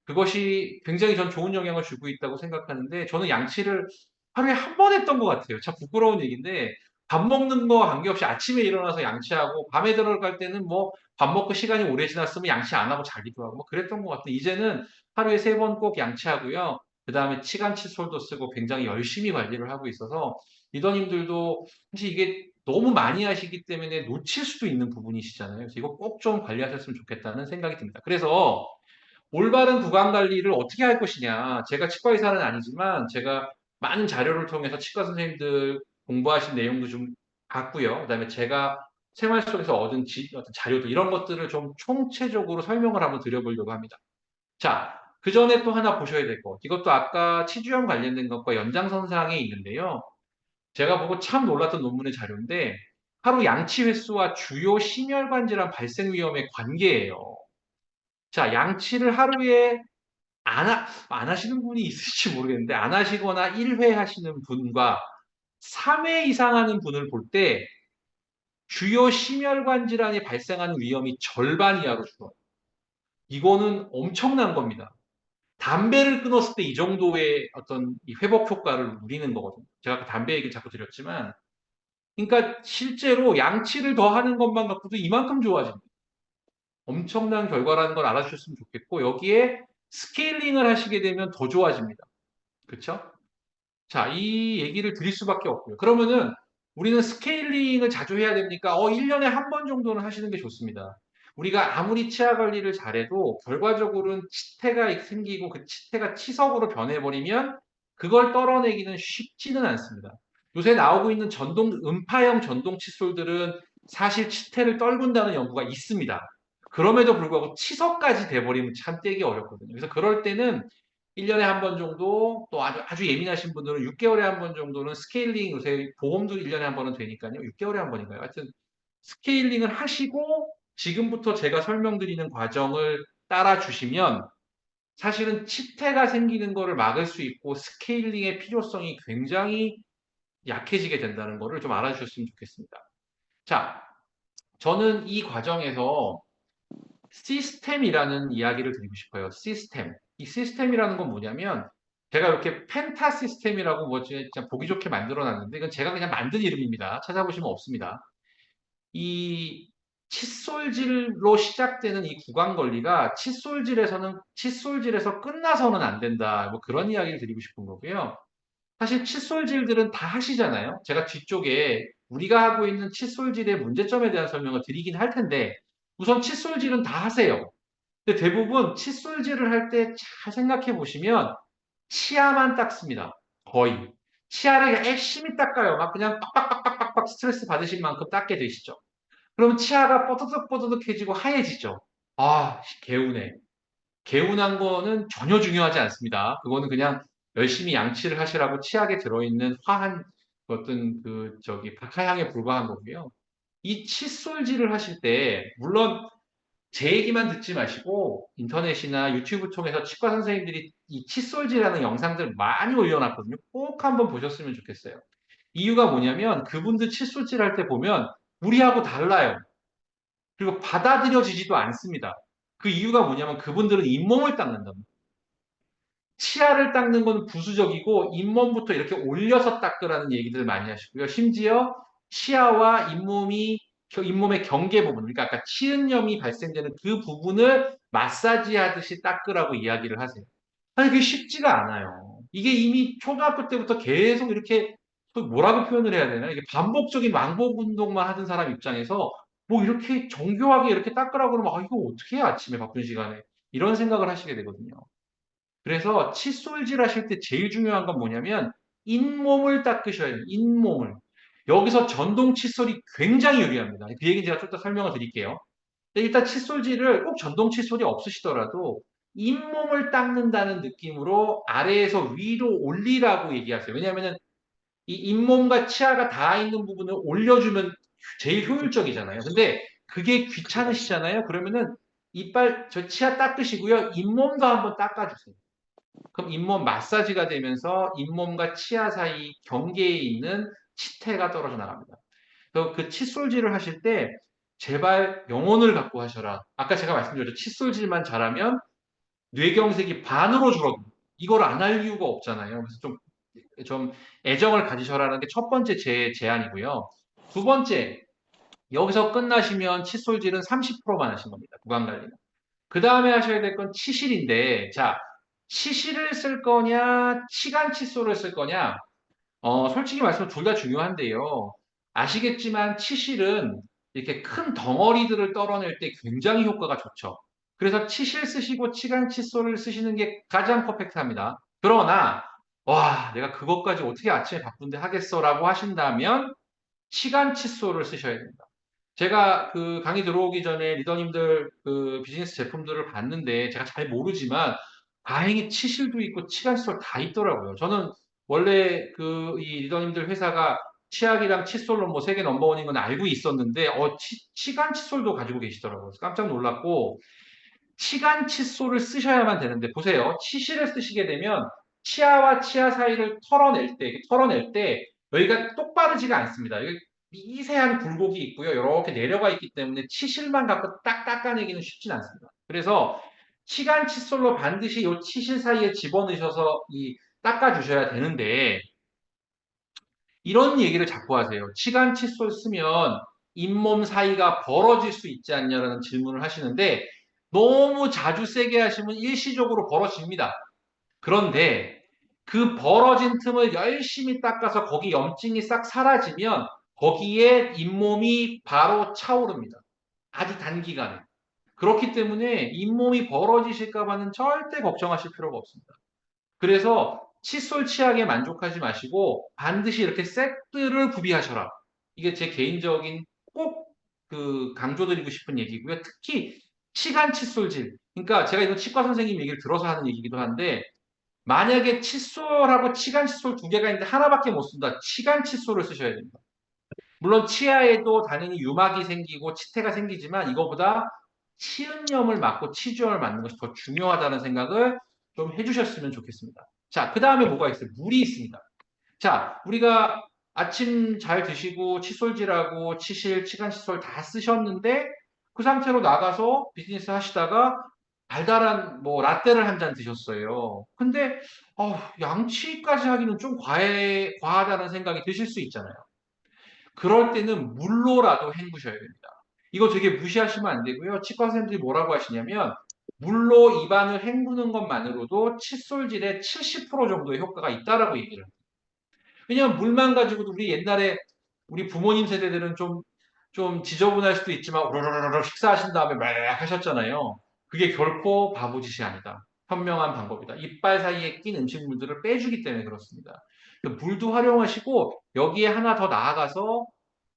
그것이 굉장히 전 좋은 영향을 주고 있다고 생각하는데 저는 양치를 하루에 한 번 했던 것 같아요. 참 부끄러운 얘기인데 밥 먹는 거 관계없이 아침에 일어나서 양치하고 밤에 들어갈 때는 뭐 밥 먹고 시간이 오래 지났으면 양치 안 하고 자기도 하고 뭐 그랬던 것 같아요. 이제는 하루에 3번 꼭 양치하고요. 그 다음에 치간 칫솔도 쓰고 굉장히 열심히 관리를 하고 있어서 리더님들도 사실 이게 너무 많이 하시기 때문에 놓칠 수도 있는 부분이시잖아요. 그래서 이거 꼭 좀 관리하셨으면 좋겠다는 생각이 듭니다. 그래서 올바른 구강 관리를 어떻게 할 것이냐. 제가 치과 의사는 아니지만 제가 많은 자료를 통해서 치과 선생님들 공부하신 내용도 좀 봤고요. 그다음에 제가 생활 속에서 얻은 어떤 자료들 이런 것들을 좀 총체적으로 설명을 한번 드려보려고 합니다. 자, 그 전에 또 하나 보셔야 될 것. 이것도 아까 치주염 관련된 것과 연장선상에 있는데요. 제가 보고 참 놀랐던 논문의 자료인데 하루 양치 횟수와 주요 심혈관 질환 발생 위험의 관계예요. 자, 양치를 하루에 안 하시는 분이 있을지 모르겠는데, 안 하시거나 1회 하시는 분과 3회 이상 하는 분을 볼 때, 주요 심혈관 질환이 발생하는 위험이 절반 이하로 줄어요. 이거는 엄청난 겁니다. 담배를 끊었을 때 이 정도의 어떤 이 회복 효과를 누리는 거거든요. 제가 그 담배 얘기를 자꾸 드렸지만, 그러니까 실제로 양치를 더 하는 것만 갖고도 이만큼 좋아집니다. 엄청난 결과라는 걸 알아주셨으면 좋겠고, 여기에 스케일링을 하시게 되면 더 좋아집니다. 그렇죠? 자, 이 얘기를 드릴 수밖에 없고요. 그러면은 우리는 스케일링을 자주 해야 됩니까? 1년에 한 번 정도는 하시는 게 좋습니다. 우리가 아무리 치아 관리를 잘해도 결과적으로는 치태가 생기고 그 치태가 치석으로 변해버리면 그걸 떨어내기는 쉽지는 않습니다. 요새 나오고 있는 음파형 전동 칫솔들은 사실 치태를 떨군다는 연구가 있습니다. 그럼에도 불구하고 치석까지 돼버리면 참 떼기 어렵거든요. 그래서 그럴 때는 1년에 한 번 정도, 또 아주 예민하신 분들은 6개월에 한 번 정도는 스케일링, 요새 보험도 1년에 한 번은 되니까요. 6개월에 한 번인가요? 하여튼 스케일링을 하시고 지금부터 제가 설명드리는 과정을 따라 주시면 사실은 치태가 생기는 거를 막을 수 있고 스케일링의 필요성이 굉장히 약해지게 된다는 거를 좀 알아주셨으면 좋겠습니다. 자, 저는 이 과정에서 시스템이라는 이야기를 드리고 싶어요. 시스템. 이 시스템이라는 건 뭐냐면 제가 이렇게 펜타 시스템이라고 뭐 진짜 보기 좋게 만들어 놨는데 이건 제가 그냥 만든 이름입니다. 찾아보시면 없습니다. 이 칫솔질로 시작되는 이 구강 관리가 칫솔질에서 끝나서는 안 된다. 뭐 그런 이야기를 드리고 싶은 거고요. 사실 칫솔질들은 다 하시잖아요. 제가 뒤쪽에 우리가 하고 있는 칫솔질의 문제점에 대한 설명을 드리긴 할 텐데 우선 칫솔질은 다 하세요. 근데 대부분 칫솔질을 할 때 잘 생각해 보시면 치아만 닦습니다. 거의. 치아를 열심히 닦아요. 막 그냥 빡빡빡빡빡 스트레스 받으신 만큼 닦게 되시죠. 그럼 치아가 뽀드득뽀드득해지고 하얘지죠. 아, 개운해. 개운한 거는 전혀 중요하지 않습니다. 그거는 그냥 열심히 양치를 하시라고 치약에 들어있는 화한 어떤 박하향에 불과한 거고요. 이 칫솔질을 하실 때 물론 제 얘기만 듣지 마시고 인터넷이나 유튜브 통해서 치과 선생님들이 이 칫솔질하는 영상들 많이 올려놨거든요. 꼭 한번 보셨으면 좋겠어요. 이유가 뭐냐면 그분들 칫솔질 할 때 보면 우리하고 달라요. 그리고 받아들여지지도 않습니다. 그 이유가 뭐냐면 그분들은 잇몸을 닦는답니다. 치아를 닦는 건 부수적이고 잇몸부터 이렇게 올려서 닦으라는 얘기들 많이 하시고요. 심지어 치아와 잇몸의 경계 부분, 그러니까 아까 치은염이 발생되는 그 부분을 마사지 하듯이 닦으라고 이야기를 하세요. 아니, 그게 쉽지가 않아요. 이게 이미 초등학교 때부터 계속 이렇게 뭐라고 표현을 해야 되나? 이게 반복적인 왕복 운동만 하던 사람 입장에서 뭐 이렇게 정교하게 이렇게 닦으라고 그러면 이거 어떻게 해 아침에 바쁜 시간에 이런 생각을 하시게 되거든요. 그래서 칫솔질 하실 때 제일 중요한 건 뭐냐면 잇몸을 닦으셔야 돼요. 잇몸을. 여기서 전동 칫솔이 굉장히 유리합니다. 그 얘기 제가 좀 더 설명을 드릴게요. 일단 칫솔질을 꼭 전동 칫솔이 없으시더라도 잇몸을 닦는다는 느낌으로 아래에서 위로 올리라고 얘기하세요. 왜냐하면 이 잇몸과 치아가 닿아 있는 부분을 올려주면 제일 효율적이잖아요. 근데 그게 귀찮으시잖아요. 그러면은 이빨 저 치아 닦으시고요. 잇몸도 한번 닦아주세요. 그럼 잇몸 마사지가 되면서 잇몸과 치아 사이 경계에 있는 치태가 떨어져 나갑니다. 그래서 그 칫솔질을 하실 때 제발 영혼을 갖고 하셔라. 아까 제가 말씀드렸죠. 칫솔질만 잘하면 뇌경색이 반으로 줄어듭니다. 이걸 안 할 이유가 없잖아요. 그래서 좀 애정을 가지셔라는 게 첫 번째 제 제안이고요. 두 번째, 여기서 끝나시면 칫솔질은 30%만 하신 겁니다. 구강관리는. 그 다음에 하셔야 될 건 치실인데, 자, 치실을 쓸 거냐, 치간 칫솔을 쓸 거냐, 솔직히 말해서 둘 다 중요한데요. 아시겠지만 치실은 이렇게 큰 덩어리들을 떨어낼 때 굉장히 효과가 좋죠. 그래서 치실 쓰시고 치간 칫솔을 쓰시는 게 가장 퍼펙트합니다. 그러나 와, 내가 그것까지 어떻게 아침에 바쁜데 하겠어라고 하신다면 치간 칫솔을 쓰셔야 됩니다. 제가 그 강의 들어오기 전에 리더님들 그 비즈니스 제품들을 봤는데 제가 잘 모르지만 다행히 치실도 있고 치간 칫솔 다 있더라고요. 저는 원래 그 이 리더님들 회사가 치약이랑 칫솔로 뭐 세계 넘버원인 건 알고 있었는데 치간 칫솔도 가지고 계시더라고요. 그래서 깜짝 놀랐고 치간 칫솔을 쓰셔야만 되는데 보세요. 치실을 쓰시게 되면 치아와 치아 사이를 털어낼 때 여기가 똑바르지가 않습니다. 여기 미세한 굴곡이 있고요. 이렇게 내려가 있기 때문에 치실만 갖고 딱 닦아내기는 쉽진 않습니다. 그래서 치간 칫솔로 반드시 이 치실 사이에 집어넣으셔서 닦아주셔야 되는데 이런 얘기를 자꾸 하세요. 치간 칫솔 쓰면 잇몸 사이가 벌어질 수 있지 않냐라는 질문을 하시는데 너무 자주 세게 하시면 일시적으로 벌어집니다. 그런데 그 벌어진 틈을 열심히 닦아서 거기 염증이 싹 사라지면 거기에 잇몸이 바로 차오릅니다. 아주 단기간에. 그렇기 때문에 잇몸이 벌어지실까 봐는 절대 걱정하실 필요가 없습니다. 그래서 칫솔 치약에 만족하지 마시고 반드시 이렇게 세트를 구비하셔라. 이게 제 개인적인 꼭 그 강조드리고 싶은 얘기고요. 특히 치간 칫솔질. 그러니까 제가 이거 치과 선생님 얘기를 들어서 하는 얘기기도 한데 만약에 칫솔하고 치간 칫솔 두 개가 있는데 하나밖에 못 쓴다. 치간 칫솔을 쓰셔야 됩니다. 물론 치아에도 당연히 유막이 생기고 치태가 생기지만 이거보다 치은염을 막고 치주염을 막는 것이 더 중요하다는 생각을 좀 해주셨으면 좋겠습니다. 자, 그 다음에 뭐가 있어요? 물이 있습니다. 자, 우리가 아침 잘 드시고 칫솔질하고 치실, 치간 칫솔 다 쓰셨는데 그 상태로 나가서 비즈니스 하시다가 달달한 뭐 라떼를 한 잔 드셨어요. 근데 양치까지 하기는 좀 과하다는 생각이 드실 수 있잖아요. 그럴 때는 물로라도 헹구셔야 됩니다. 이거 되게 무시하시면 안 되고요. 치과 선생님들이 뭐라고 하시냐면 물로 입안을 헹구는 것만으로도 칫솔질에 70% 정도의 효과가 있다라고 얘기를 합니다. 왜냐하면 물만 가지고도 우리 옛날에 우리 부모님 세대들은 좀 지저분할 수도 있지만 우르르르 식사하신 다음에 막 하셨잖아요. 그게 결코 바보짓이 아니다. 현명한 방법이다. 이빨 사이에 낀 음식물들을 빼주기 때문에 그렇습니다. 물도 활용하시고 여기에 하나 더 나아가서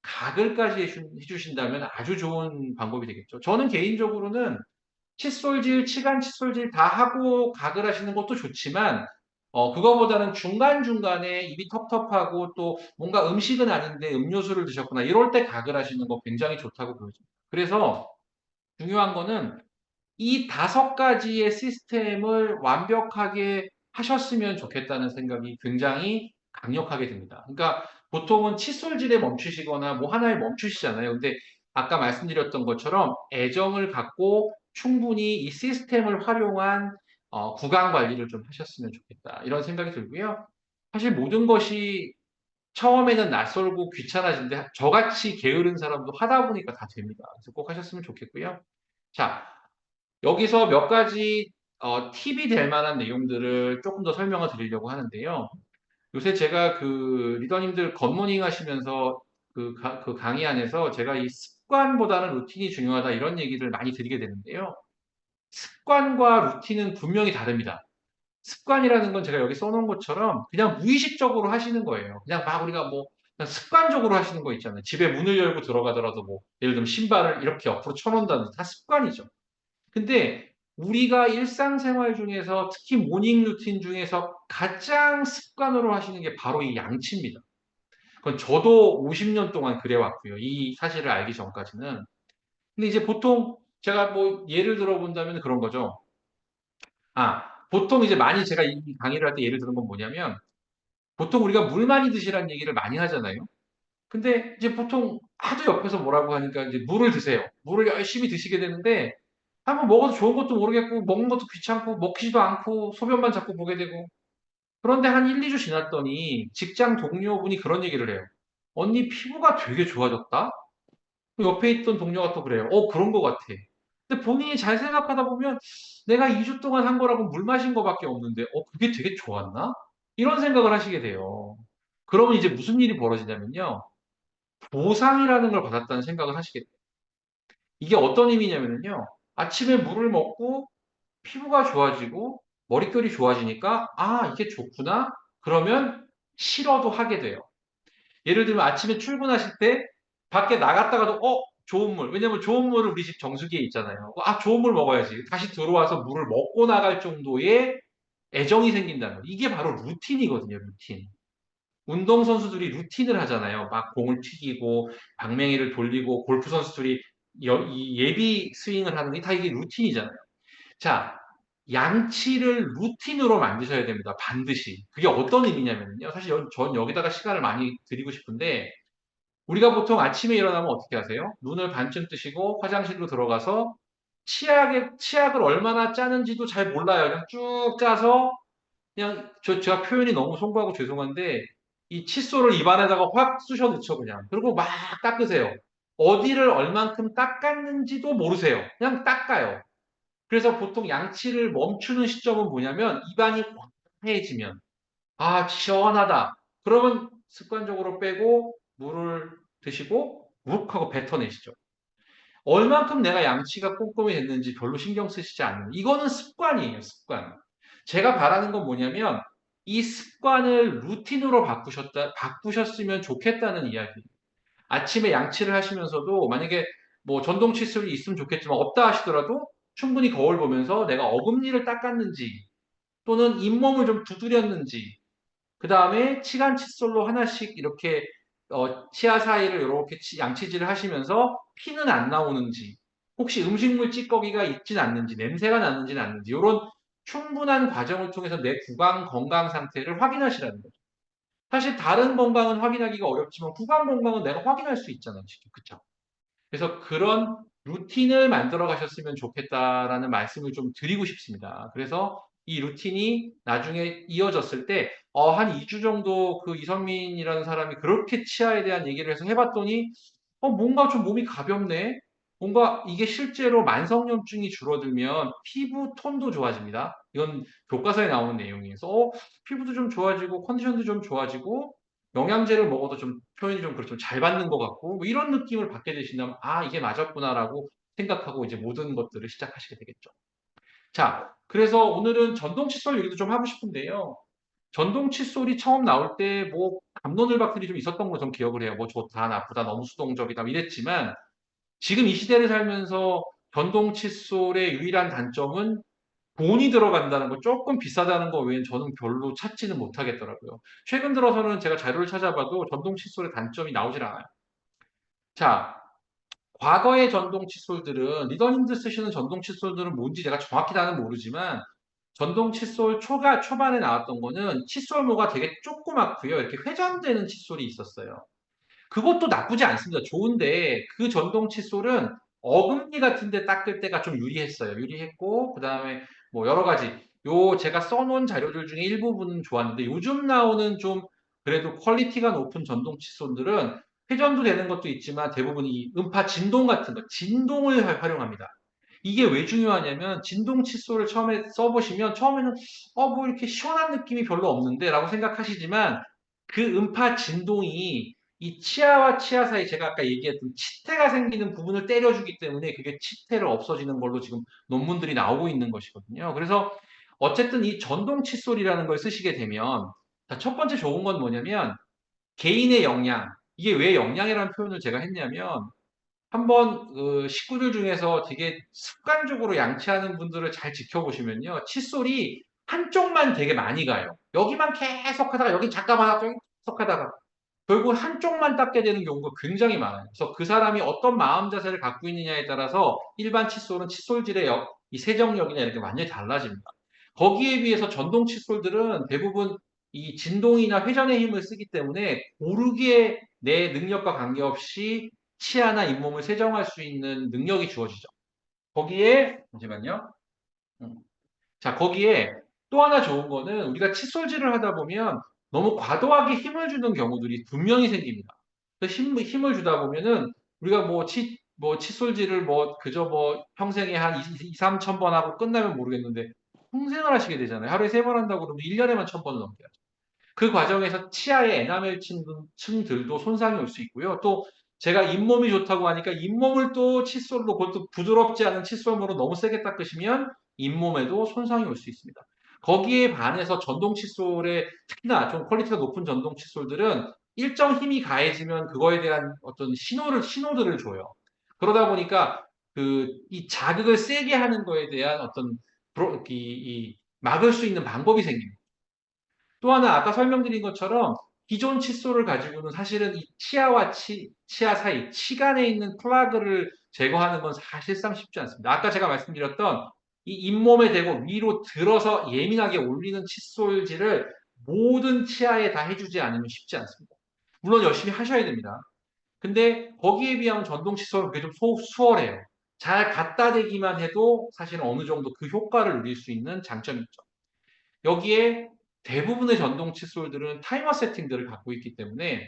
가글까지 해주신다면 아주 좋은 방법이 되겠죠. 저는 개인적으로는 칫솔질, 치간 칫솔질 다 하고 가글 하시는 것도 좋지만, 그거보다는 중간중간에 입이 텁텁하고 또 뭔가 음식은 아닌데 음료수를 드셨거나 이럴 때 가글 하시는 거 굉장히 좋다고 보여집니다. 그래서 중요한 거는 이 다섯 가지의 시스템을 완벽하게 하셨으면 좋겠다는 생각이 굉장히 강력하게 듭니다. 그러니까 보통은 칫솔질에 멈추시거나 뭐 하나에 멈추시잖아요. 근데 아까 말씀드렸던 것처럼 애정을 갖고 충분히 이 시스템을 활용한 구강 관리를 좀 하셨으면 좋겠다. 이런 생각이 들고요. 사실 모든 것이 처음에는 낯설고 귀찮아진데 저같이 게으른 사람도 하다 보니까 다 됩니다. 그래서 꼭 하셨으면 좋겠고요. 자, 여기서 몇 가지 팁이 될 만한 내용들을 조금 더 설명을 드리려고 하는데요. 요새 제가 그 리더님들 굿모닝 하시면서 그 강의 안에서 제가 이 습관보다는 루틴이 중요하다 이런 얘기를 많이 드리게 되는데요. 습관과 루틴은 분명히 다릅니다. 습관이라는 건 제가 여기 써놓은 것처럼 그냥 무의식적으로 하시는 거예요. 그냥 막 우리가 뭐 그냥 습관적으로 하시는 거 있잖아요. 집에 문을 열고 들어가더라도 뭐 예를 들면 신발을 이렇게 옆으로 쳐놓는다든지 다 습관이죠. 근데 우리가 일상생활 중에서 특히 모닝 루틴 중에서 가장 습관으로 하시는 게 바로 이 양치입니다. 그건 저도 50년 동안 그래 왔고요. 이 사실을 알기 전까지는. 근데 이제 보통 제가 뭐 예를 들어 본다면 그런 거죠. 보통 이제 많이 제가 이 강의를 할 때 예를 드는 건 뭐냐면 보통 우리가 물 많이 드시라는 얘기를 많이 하잖아요. 근데 이제 보통 하도 옆에서 뭐라고 하니까 이제 물을 드세요. 물을 열심히 드시게 되는데 한번 먹어도 좋은 것도 모르겠고 먹는 것도 귀찮고 먹히지도 않고 소변만 자꾸 보게 되고 그런데 한 1, 2주 지났더니 직장 동료분이 그런 얘기를 해요. 언니 피부가 되게 좋아졌다? 그 옆에 있던 동료가 또 그래요. 그런 것 같아. 근데 본인이 잘 생각하다 보면 내가 2주 동안 한 거라고 물 마신 거밖에 없는데, 그게 되게 좋았나? 이런 생각을 하시게 돼요. 그러면 이제 무슨 일이 벌어지냐면요. 보상이라는 걸 받았다는 생각을 하시게 돼요. 이게 어떤 의미냐면요. 아침에 물을 먹고 피부가 좋아지고 머릿결이 좋아지니까, 이게 좋구나? 그러면 싫어도 하게 돼요. 예를 들면 아침에 출근하실 때 밖에 나갔다가도 좋은 물. 왜냐면 좋은 물은 우리 집 정수기에 있잖아요. 좋은 물 먹어야지. 다시 들어와서 물을 먹고 나갈 정도의 애정이 생긴다는 거. 이게 바로 루틴이거든요, 루틴. 운동선수들이 루틴을 하잖아요. 막 공을 튀기고, 방망이를 돌리고, 골프 선수들이 이 예비 스윙을 하는 게 다 이게 루틴이잖아요. 자, 양치를 루틴으로 만드셔야 됩니다. 반드시. 그게 어떤 의미냐면요. 사실 전 여기다가 시간을 많이 드리고 싶은데, 우리가 보통 아침에 일어나면 어떻게 하세요? 눈을 반쯤 뜨시고 화장실로 들어가서 치약을 얼마나 짜는지도 잘 몰라요. 그냥 쭉 짜서 그냥 제가 표현이 너무 송구하고 죄송한데 이 칫솔을 입안에다가 확 쑤셔 넣죠 그냥. 그리고 막 닦으세요. 어디를 얼만큼 닦았는지도 모르세요. 그냥 닦아요. 그래서 보통 양치를 멈추는 시점은 뭐냐면 입안이 꽉해지면 시원하다. 그러면 습관적으로 빼고 물을 드시고 욱 하고 뱉어내시죠. 얼만큼 내가 양치가 꼼꼼히 됐는지 별로 신경 쓰시지 않는. 이거는 습관이에요, 습관. 제가 바라는 건 뭐냐면 이 습관을 루틴으로 바꾸셨으면 좋겠다는 이야기. 아침에 양치를 하시면서도 만약에 뭐 전동 칫솔이 있으면 좋겠지만 없다 하시더라도 충분히 거울 보면서 내가 어금니를 닦았는지 또는 잇몸을 좀 두드렸는지 그 다음에 치간 칫솔로 하나씩 이렇게 치아 사이를 이렇게 양치질을 하시면서 피는 안 나오는지, 혹시 음식물 찌꺼기가 있진 않는지, 냄새가 나는지는 않는지, 이런 충분한 과정을 통해서 내 구강 건강 상태를 확인하시라는 거죠. 사실 다른 건강은 확인하기가 어렵지만 구강 건강은 내가 확인할 수 있잖아요. 그렇죠? 그래서 그런 루틴을 만들어 가셨으면 좋겠다라는 말씀을 좀 드리고 싶습니다. 그래서 이 루틴이 나중에 이어졌을 때, 한 2주 정도 그 이선민이라는 사람이 그렇게 치아에 대한 얘기를 해서 해봤더니, 뭔가 좀 몸이 가볍네? 뭔가 이게 실제로 만성염증이 줄어들면 피부 톤도 좋아집니다. 이건 교과서에 나오는 내용이어서, 피부도 좀 좋아지고, 컨디션도 좀 좋아지고, 영양제를 먹어도 좀 표현이 좀 그렇죠. 잘 받는 것 같고, 뭐 이런 느낌을 받게 되신다면, 이게 맞았구나라고 생각하고 이제 모든 것들을 시작하시게 되겠죠. 자, 그래서 오늘은 전동 칫솔 얘기도 좀 하고 싶은데요. 전동 칫솔이 처음 나올 때 뭐 갑론을박들이 좀 있었던 거 좀 기억을 해요. 뭐 좋다, 나쁘다, 너무 수동적이다 뭐 이랬지만 지금 이 시대를 살면서 전동 칫솔의 유일한 단점은 돈이 들어간다는 거, 조금 비싸다는 거 외엔 저는 별로 찾지는 못하겠더라고요. 최근 들어서는 제가 자료를 찾아봐도 전동 칫솔의 단점이 나오질 않아요. 자, 과거의 전동 칫솔들은, 리더님들 쓰시는 전동 칫솔들은 뭔지 제가 정확히 다는 모르지만, 전동 칫솔 초반에 나왔던 거는 칫솔모가 되게 조그맣고요. 이렇게 회전되는 칫솔이 있었어요. 그것도 나쁘지 않습니다. 좋은데 그 전동 칫솔은 어금니 같은 데 닦을 때가 좀 유리했어요. 유리했고 그다음에 뭐 여러 가지 제가 써놓은 자료들 중에 일부분은 좋았는데 요즘 나오는 좀 그래도 퀄리티가 높은 전동 칫솔들은 회전도 되는 것도 있지만 대부분 이 음파 진동 같은 거 진동을 활용합니다. 이게 왜 중요하냐면 진동 칫솔을 처음에 써보시면 처음에는 뭐 이렇게 시원한 느낌이 별로 없는데 라고 생각하시지만 그 음파 진동이 이 치아와 치아 사이 제가 아까 얘기했던 치태가 생기는 부분을 때려주기 때문에 그게 치태를 없어지는 걸로 지금 논문들이 나오고 있는 것이거든요. 그래서 어쨌든 이 전동 칫솔이라는 걸 쓰시게 되면 첫 번째 좋은 건 뭐냐면 개인의 역량. 이게 왜 역량이라는 표현을 제가 했냐면 한번 식구들 중에서 되게 습관적으로 양치하는 분들을 잘 지켜보시면요. 칫솔이 한쪽만 되게 많이 가요. 여기만 계속 하다가 여기 잠깐만 하다가 계속 하다가 결국 한쪽만 닦게 되는 경우가 굉장히 많아요. 그래서 그 사람이 어떤 마음 자세를 갖고 있느냐에 따라서 일반 칫솔은 칫솔질의 이 세정력이나 이렇게 완전히 달라집니다. 거기에 비해서 전동 칫솔들은 대부분 이 진동이나 회전의 힘을 쓰기 때문에 고르게 내 능력과 관계없이 치아나 잇몸을 세정할 수 있는 능력이 주어지죠. 거기에, 잠시만요. 음. 자, 거기에 또 하나 좋은 거는 우리가 칫솔질을 하다 보면 너무 과도하게 힘을 주는 경우들이 분명히 생깁니다. 그래서 힘을 주다 보면은 우리가 뭐 칫솔질을 뭐 그저 뭐 평생에 한 2, 3천 번 하고 끝나면 모르겠는데 평생을 하시게 되잖아요. 하루에 3번 한다고 그러면 1년에만 1,000번을 넘게 하죠. 그 과정에서 치아의 에나멜 층들도 손상이 올 수 있고요. 또 제가 잇몸이 좋다고 하니까 잇몸을 또 칫솔로 그것도 부드럽지 않은 칫솔로 너무 세게 닦으시면 잇몸에도 손상이 올 수 있습니다. 거기에 반해서 전동 칫솔에 특히나 좀 퀄리티가 높은 전동 칫솔들은 일정 힘이 가해지면 그거에 대한 어떤 신호들을 줘요. 그러다 보니까 이 자극을 세게 하는 거에 대한 어떤 막을 수 있는 방법이 생깁니다. 또 하나 아까 설명드린 것처럼 기존 칫솔을 가지고는 사실은 이 치아와 치아 사이, 치간에 있는 플라그를 제거하는 건 사실상 쉽지 않습니다. 아까 제가 말씀드렸던 이 잇몸에 대고 위로 들어서 예민하게 올리는 칫솔질을 모든 치아에 다 해주지 않으면 쉽지 않습니다. 물론 열심히 하셔야 됩니다. 근데 거기에 비하면 전동 칫솔은 그게 좀 수월해요. 잘 갖다 대기만 해도 사실 어느 정도 그 효과를 누릴 수 있는 장점이 있죠. 여기에 대부분의 전동 칫솔들은 타이머 세팅들을 갖고 있기 때문에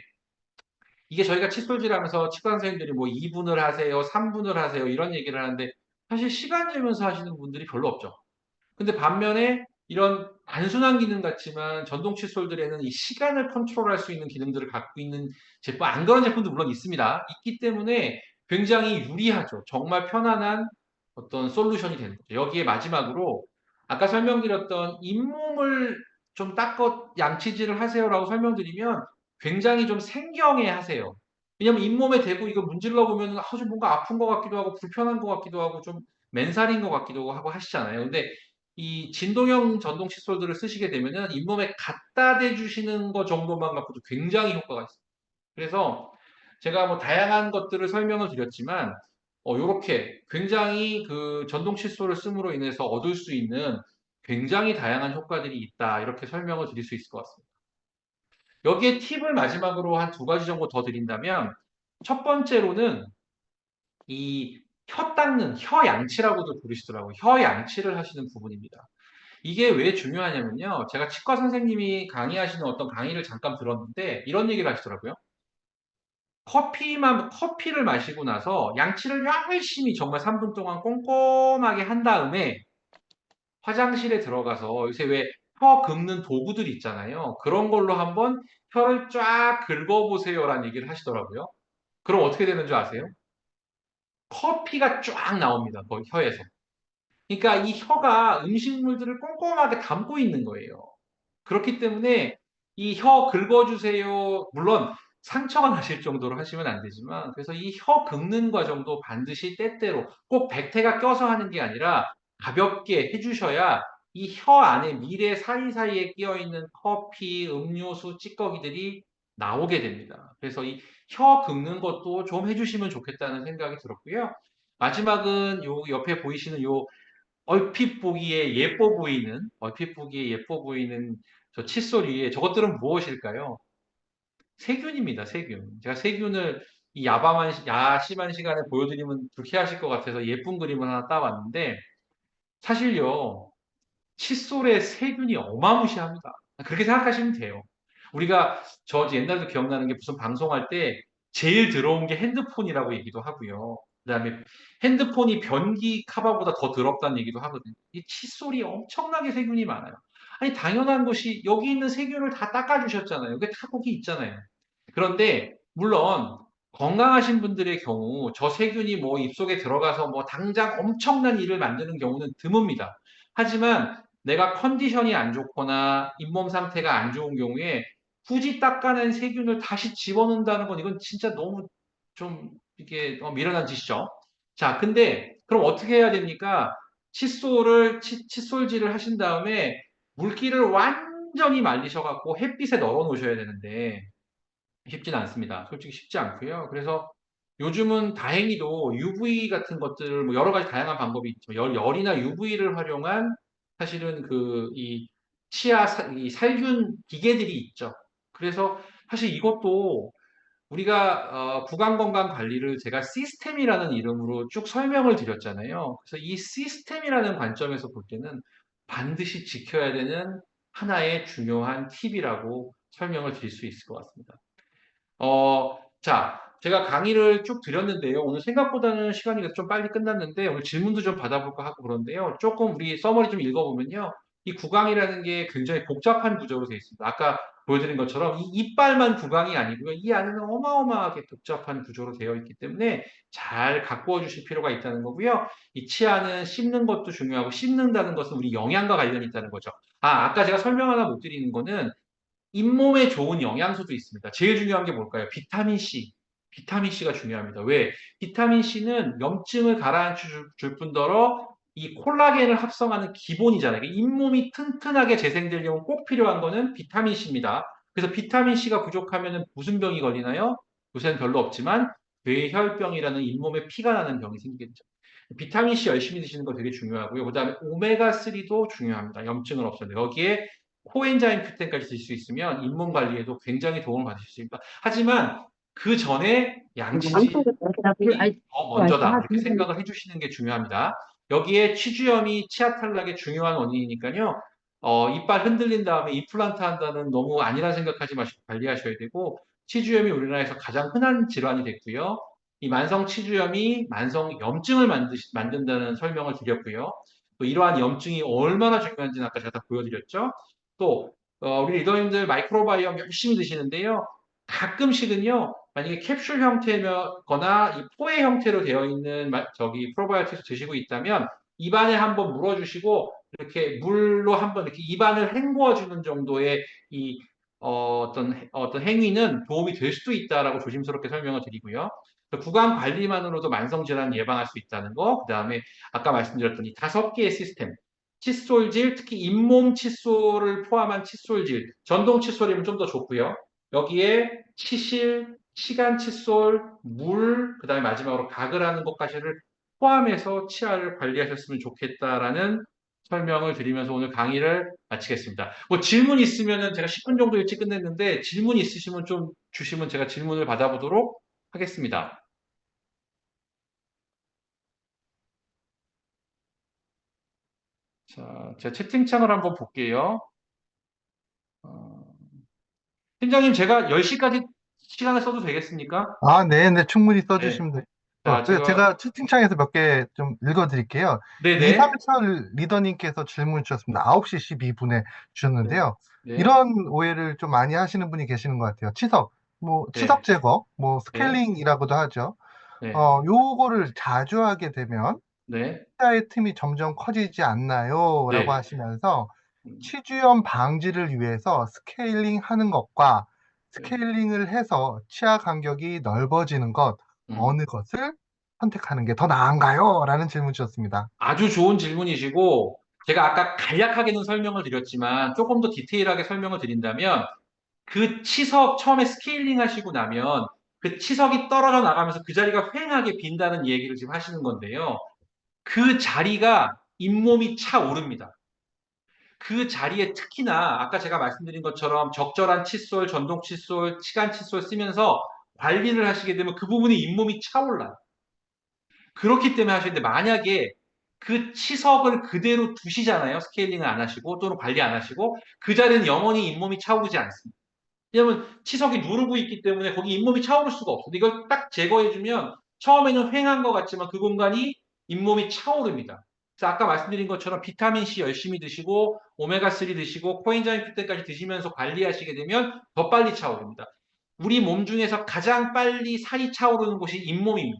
이게 저희가 칫솔질하면서 치과 선생님들이 뭐 2분을 하세요, 3분을 하세요 이런 얘기를 하는데 사실 시간 재면서 하시는 분들이 별로 없죠. 근데 반면에 이런 단순한 기능 같지만 전동 칫솔들에는 이 시간을 컨트롤할 수 있는 기능들을 갖고 있는 제품, 안 그런 제품도 물론 있습니다. 있기 때문에 굉장히 유리하죠. 정말 편안한 어떤 솔루션이 되는 거죠. 여기에 마지막으로 아까 설명드렸던 잇몸을 좀 닦아 양치질을 하세요라고 설명드리면 굉장히 좀 생경해 하세요. 왜냐면 잇몸에 대고 이거 문질러 보면 아주 뭔가 아픈 것 같기도 하고 불편한 것 같기도 하고 좀 맨살인 것 같기도 하고 하시잖아요. 근데 이 진동형 전동 칫솔들을 쓰시게 되면은 잇몸에 갖다 대주시는 것 정도만 갖고도 굉장히 효과가 있어요. 그래서 제가 뭐 다양한 것들을 설명을 드렸지만, 요렇게 굉장히 그 전동 칫솔을 씀으로 인해서 얻을 수 있는 굉장히 다양한 효과들이 있다. 이렇게 설명을 드릴 수 있을 것 같습니다. 여기에 팁을 마지막으로 한 2가지 정도 더 드린다면, 첫 번째로는 이 혀 닦는, 혀 양치라고도 부르시더라고요. 혀 양치를 하시는 부분입니다. 이게 왜 중요하냐면요. 제가 치과 선생님이 강의하시는 어떤 강의를 잠깐 들었는데 이런 얘기를 하시더라고요. 커피를 마시고 나서 양치를 열심히 정말 3분 동안 꼼꼼하게 한 다음에 화장실에 들어가서 요새 왜 혀 긁는 도구들 있잖아요. 그런 걸로 한번 혀를 쫙 긁어보세요라는 얘기를 하시더라고요. 그럼 어떻게 되는 줄 아세요? 커피가 쫙 나옵니다. 거기 혀에서. 그러니까 이 혀가 음식물들을 꼼꼼하게 담고 있는 거예요. 그렇기 때문에 이 혀 긁어주세요. 물론 상처가 나실 정도로 하시면 안 되지만, 그래서 이 혀 긁는 과정도 반드시 때때로 꼭 백태가 껴서 하는 게 아니라 가볍게 해주셔야 이 혀 안에 미래 사이사이에 끼어 있는 커피, 음료수, 찌꺼기들이 나오게 됩니다. 그래서 이 혀 긁는 것도 좀 해주시면 좋겠다는 생각이 들었고요. 마지막은 요 옆에 보이시는 요 얼핏 보기에 예뻐 보이는 저 칫솔 위에 저것들은 무엇일까요? 세균입니다, 세균. 제가 세균을 이 야심한 시간에 보여드리면 불쾌하실 것 같아서 예쁜 그림을 하나 따왔는데, 사실요, 칫솔에 세균이 어마무시합니다. 그렇게 생각하시면 돼요. 저 옛날도 기억나는 게 무슨 방송할 때 제일 들어온 게 핸드폰이라고 얘기도 하고요. 그다음에 핸드폰이 변기 카바보다 더 더럽다는 얘기도 하거든요. 이 칫솔이 엄청나게 세균이 많아요. 아니 당연한 것이 여기 있는 세균을 다 닦아주셨잖아요. 이게 다 거기 있잖아요. 그런데 물론 건강하신 분들의 경우 저 세균이 뭐 입속에 들어가서 뭐 당장 엄청난 일을 만드는 경우는 드뭅니다. 하지만 내가 컨디션이 안 좋거나 잇몸 상태가 안 좋은 경우에 굳이 닦아낸 세균을 다시 집어넣는다는 건 이건 진짜 너무 좀 이게 미련한 짓이죠. 자, 근데 그럼 어떻게 해야 됩니까? 칫솔질을 하신 다음에 물기를 완전히 말리셔갖고 햇빛에 널어 놓으셔야 되는데 쉽진 않습니다. 솔직히 쉽지 않고요. 그래서 요즘은 다행히도 UV 같은 것들을 뭐 여러 가지 다양한 방법이 있죠. 열이나 UV를 활용한 사실은 이 이 살균 기계들이 있죠. 그래서 사실 이것도 우리가 구강 건강 관리를 제가 시스템이라는 이름으로 쭉 설명을 드렸잖아요. 그래서 이 시스템이라는 관점에서 볼 때는 반드시 지켜야 되는 하나의 중요한 팁이라고 설명을 드릴 수 있을 것 같습니다. 자, 제가 강의를 쭉 드렸는데요. 오늘 생각보다는 시간이 좀 빨리 끝났는데, 오늘 질문도 좀 받아볼까 하고 그런데요. 조금 우리 서머리 좀 읽어보면요. 이 구강이라는 게 굉장히 복잡한 구조로 되어 있습니다. 아까 보여드린 것처럼 이 이빨만 구강이 아니고요. 이 안에는 어마어마하게 복잡한 구조로 되어 있기 때문에 잘 가꾸어 주실 필요가 있다는 거고요. 이 치아는 씹는 것도 중요하고 씹는다는 것은 우리 영양과 관련이 있다는 거죠. 아까 제가 설명 하나 못 드리는 거는 잇몸에 좋은 영양소도 있습니다. 제일 중요한 게 뭘까요? 비타민 C. 비타민 C가 중요합니다. 왜? 비타민 C는 염증을 가라앉혀 줄 뿐더러 이 콜라겐을 합성하는 기본이잖아요. 잇몸이 튼튼하게 재생되려면 꼭 필요한 거는 비타민 C입니다. 그래서 비타민 C가 부족하면 무슨 병이 걸리나요? 요새는 별로 없지만 뇌혈병이라는 잇몸에 피가 나는 병이 생기겠죠. 비타민 C 열심히 드시는 거 되게 중요하고요. 그다음에 오메가3도 중요합니다. 염증을 없애는 여기에 코엔자임 Q10까지 드실 수 있으면 잇몸 관리에도 굉장히 도움을 받으실 수 있습니다. 하지만 그 전에 양치질이 더 먼저다. 이렇게 생각을 해주시는 게 중요합니다. 여기에 치주염이 치아 탈락의 중요한 원인이니까요. 이빨 흔들린 다음에 임플란트 한다는 너무 아니라 생각하지 마시고 관리하셔야 되고 치주염이 우리나라에서 가장 흔한 질환이 됐고요. 이 만성 치주염이 만성 염증을 만든다는 설명을 드렸고요. 또 이러한 염증이 얼마나 중요한지는 아까 제가 다 보여드렸죠. 또 우리 리더님들 마이크로바이옴 열심히 드시는데요. 가끔씩은요. 만약에 캡슐 형태거나 이 포의 형태로 되어 있는 저기 프로바이오틱스 드시고 있다면 입안에 한번 물어주시고 이렇게 물로 한번 이렇게 입안을 헹구어 주는 정도의 이 어떤 행위는 도움이 될 수도 있다라고 조심스럽게 설명을 드리고요. 구강 관리만으로도 만성 질환 예방할 수 있다는 거. 그다음에 아까 말씀드렸던 이 5개의 시스템. 칫솔질, 특히 잇몸 칫솔을 포함한 칫솔질, 전동 칫솔이면 좀 더 좋고요. 여기에 치실, 시간 칫솔, 물, 그다음에 마지막으로 가글하는 것까지를 포함해서 치아를 관리하셨으면 좋겠다라는 설명을 드리면서 오늘 강의를 마치겠습니다. 뭐 질문 있으면은 제가 10분 정도 일찍 끝냈는데 질문 있으시면 좀 주시면 제가 질문을 받아보도록 하겠습니다. 자, 제가 채팅창을 한번 볼게요. 어, 팀장님, 제가 10시까지 시간을 써도 되겠습니까? 아, 네, 네, 충분히 네. 써주시면 돼요. 자, 제가, 제가 채팅창에서 몇 개 좀 읽어드릴게요. 네네. 이삼철 리더님께서 질문 주셨습니다. 9시 12분에 네. 주셨는데요. 네. 이런 오해를 좀 많이 하시는 분이 계시는 것 같아요. 치석 네. 제거, 뭐, 네. 스케일링이라고도 하죠. 네. 요거를 자주 하게 되면 네. 치아의 틈이 점점 커지지 않나요? 라고 네. 하시면서 음, 치주염 방지를 위해서 스케일링 하는 것과 네. 스케일링을 해서 치아 간격이 넓어지는 것, 음. 어느 것을 선택하는 게 더 나은가요? 라는 질문 주셨습니다. 아주 좋은 질문이시고, 제가 아까 간략하게는 설명을 드렸지만, 조금 더 디테일하게 설명을 드린다면, 그 치석 처음에 스케일링 하시고 나면, 그 치석이 떨어져 나가면서 그 자리가 휑하게 빈다는 얘기를 지금 하시는 건데요. 그 자리가 잇몸이 차오릅니다. 그 자리에 특히나 아까 제가 말씀드린 것처럼 적절한 칫솔, 전동 칫솔, 치간 칫솔 쓰면서 관리를 하시게 되면 그 부분이 잇몸이 차올라요. 그렇기 때문에 하시는데 만약에 그 치석을 그대로 두시잖아요. 스케일링을 안 하시고 또는 관리 안 하시고 그 자리는 영원히 잇몸이 차오르지 않습니다. 왜냐하면 치석이 누르고 있기 때문에 거기 잇몸이 차오를 수가 없어요. 이걸 딱 제거해주면 처음에는 휑한 것 같지만 그 공간이 잇몸이 차오릅니다. 그래서 아까 말씀드린 것처럼 비타민 C 열심히 드시고 오메가3 드시고 코엔자임 Q10까지 드시면서 관리하시게 되면 더 빨리 차오릅니다. 우리 몸 중에서 가장 빨리 살이 차오르는 곳이 잇몸입니다.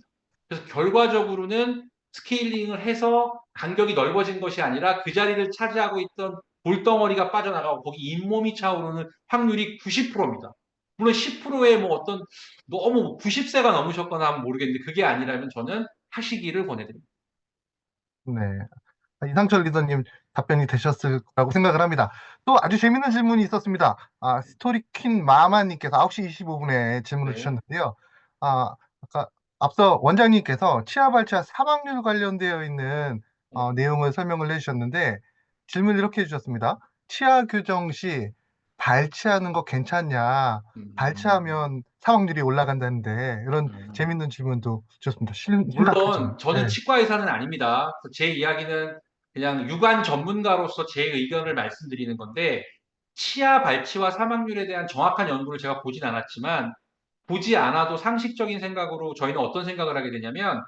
그래서 결과적으로는 스케일링을 해서 간격이 넓어진 것이 아니라 그 자리를 차지하고 있던 볼덩어리가 빠져나가고 거기 잇몸이 차오르는 확률이 90%입니다. 물론 10%의 뭐 어떤 너무 90세가 넘으셨거나 하면 모르겠는데 그게 아니라면 저는 하시기를 권해드립니다. 네. 이상철 리더님 답변이 되셨을 거라고 생각을 합니다. 또 아주 재밌는 질문이 있었습니다. 스토리킨 마마님께서 9시 25분에 질문을 네. 주셨는데요. 아까 앞서 원장님께서 치아 발치와 사망률 관련되어 있는 네. 내용을 설명을 해주셨는데 질문을 이렇게 해주셨습니다. 치아 교정 시 발치하는 거 괜찮냐? 음, 발치하면 사망률이 올라간다는데 이런 음. 재밌는 질문도 주셨습니다. 심각하죠. 물론 저는 네. 치과 의사는 아닙니다. 제 이야기는 그냥 유관 전문가로서 제 의견을 말씀드리는 건데 치아 발치와 사망률에 대한 정확한 연구를 제가 보진 않았지만 보지 않아도 상식적인 생각으로 저희는 어떤 생각을 하게 되냐면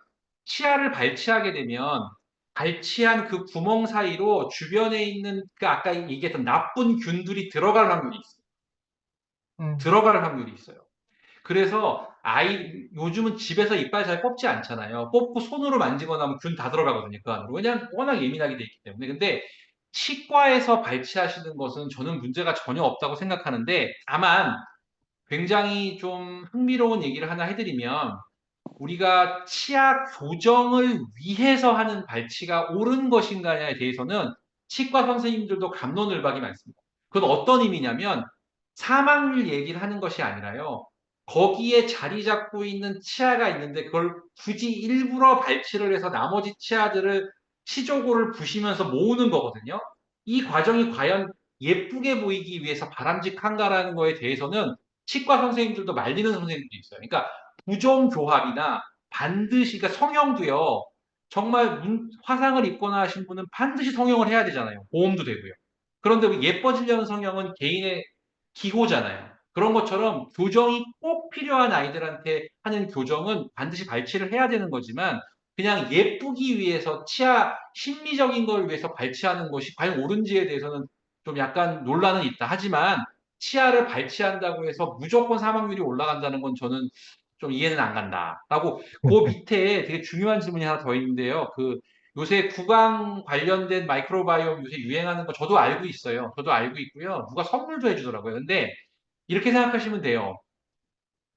치아를 발치하게 되면 발치한 그 구멍 사이로 주변에 있는 그 아까 얘기했던 나쁜 균들이 들어갈 확률이 있어요. 음. 들어갈 확률이 있어요. 그래서 요즘은 집에서 이빨 잘 뽑지 않잖아요. 뽑고 손으로 만지거나 하면 균 다 들어가거든요. 그 안으로. 왜냐하면 워낙 예민하게 돼 있기 때문에. 근데 치과에서 발치하시는 것은 저는 문제가 전혀 없다고 생각하는데 다만 굉장히 좀 흥미로운 얘기를 하나 해드리면 우리가 치아 교정을 위해서 하는 발치가 옳은 것인가에 대해서는 치과 선생님들도 갑론을박이 많습니다. 그건 어떤 의미냐면 사망률 얘기를 하는 것이 아니라요. 거기에 자리 잡고 있는 치아가 있는데 그걸 굳이 일부러 발치를 해서 나머지 치아들을 치조고를 부시면서 모으는 거거든요. 이 과정이 과연 예쁘게 보이기 위해서 바람직한가라는 거에 대해서는 치과 선생님들도 말리는 선생님들이 있어요. 그러니까 부종교합이나 반드시, 그러니까 성형도요, 정말 화상을 입거나 하신 분은 반드시 성형을 해야 되잖아요. 보험도 되고요. 그런데 예뻐지려는 성형은 개인의 기호잖아요. 그런 것처럼 교정이 꼭 필요한 아이들한테 하는 교정은 반드시 발치를 해야 되는 거지만 그냥 예쁘기 위해서 치아 심미적인 걸 위해서 발치하는 것이 과연 옳은지에 대해서는 좀 약간 논란은 있다. 하지만 치아를 발치한다고 해서 무조건 사망률이 올라간다는 건 저는 좀 이해는 안 간다라고 그 밑에 되게 중요한 질문이 하나 더 있는데요. 요새 구강 관련된 마이크로바이옴 요새 유행하는 거 저도 알고 있어요. 저도 알고 있고요. 누가 선물도 해주더라고요. 근데 이렇게 생각하시면 돼요.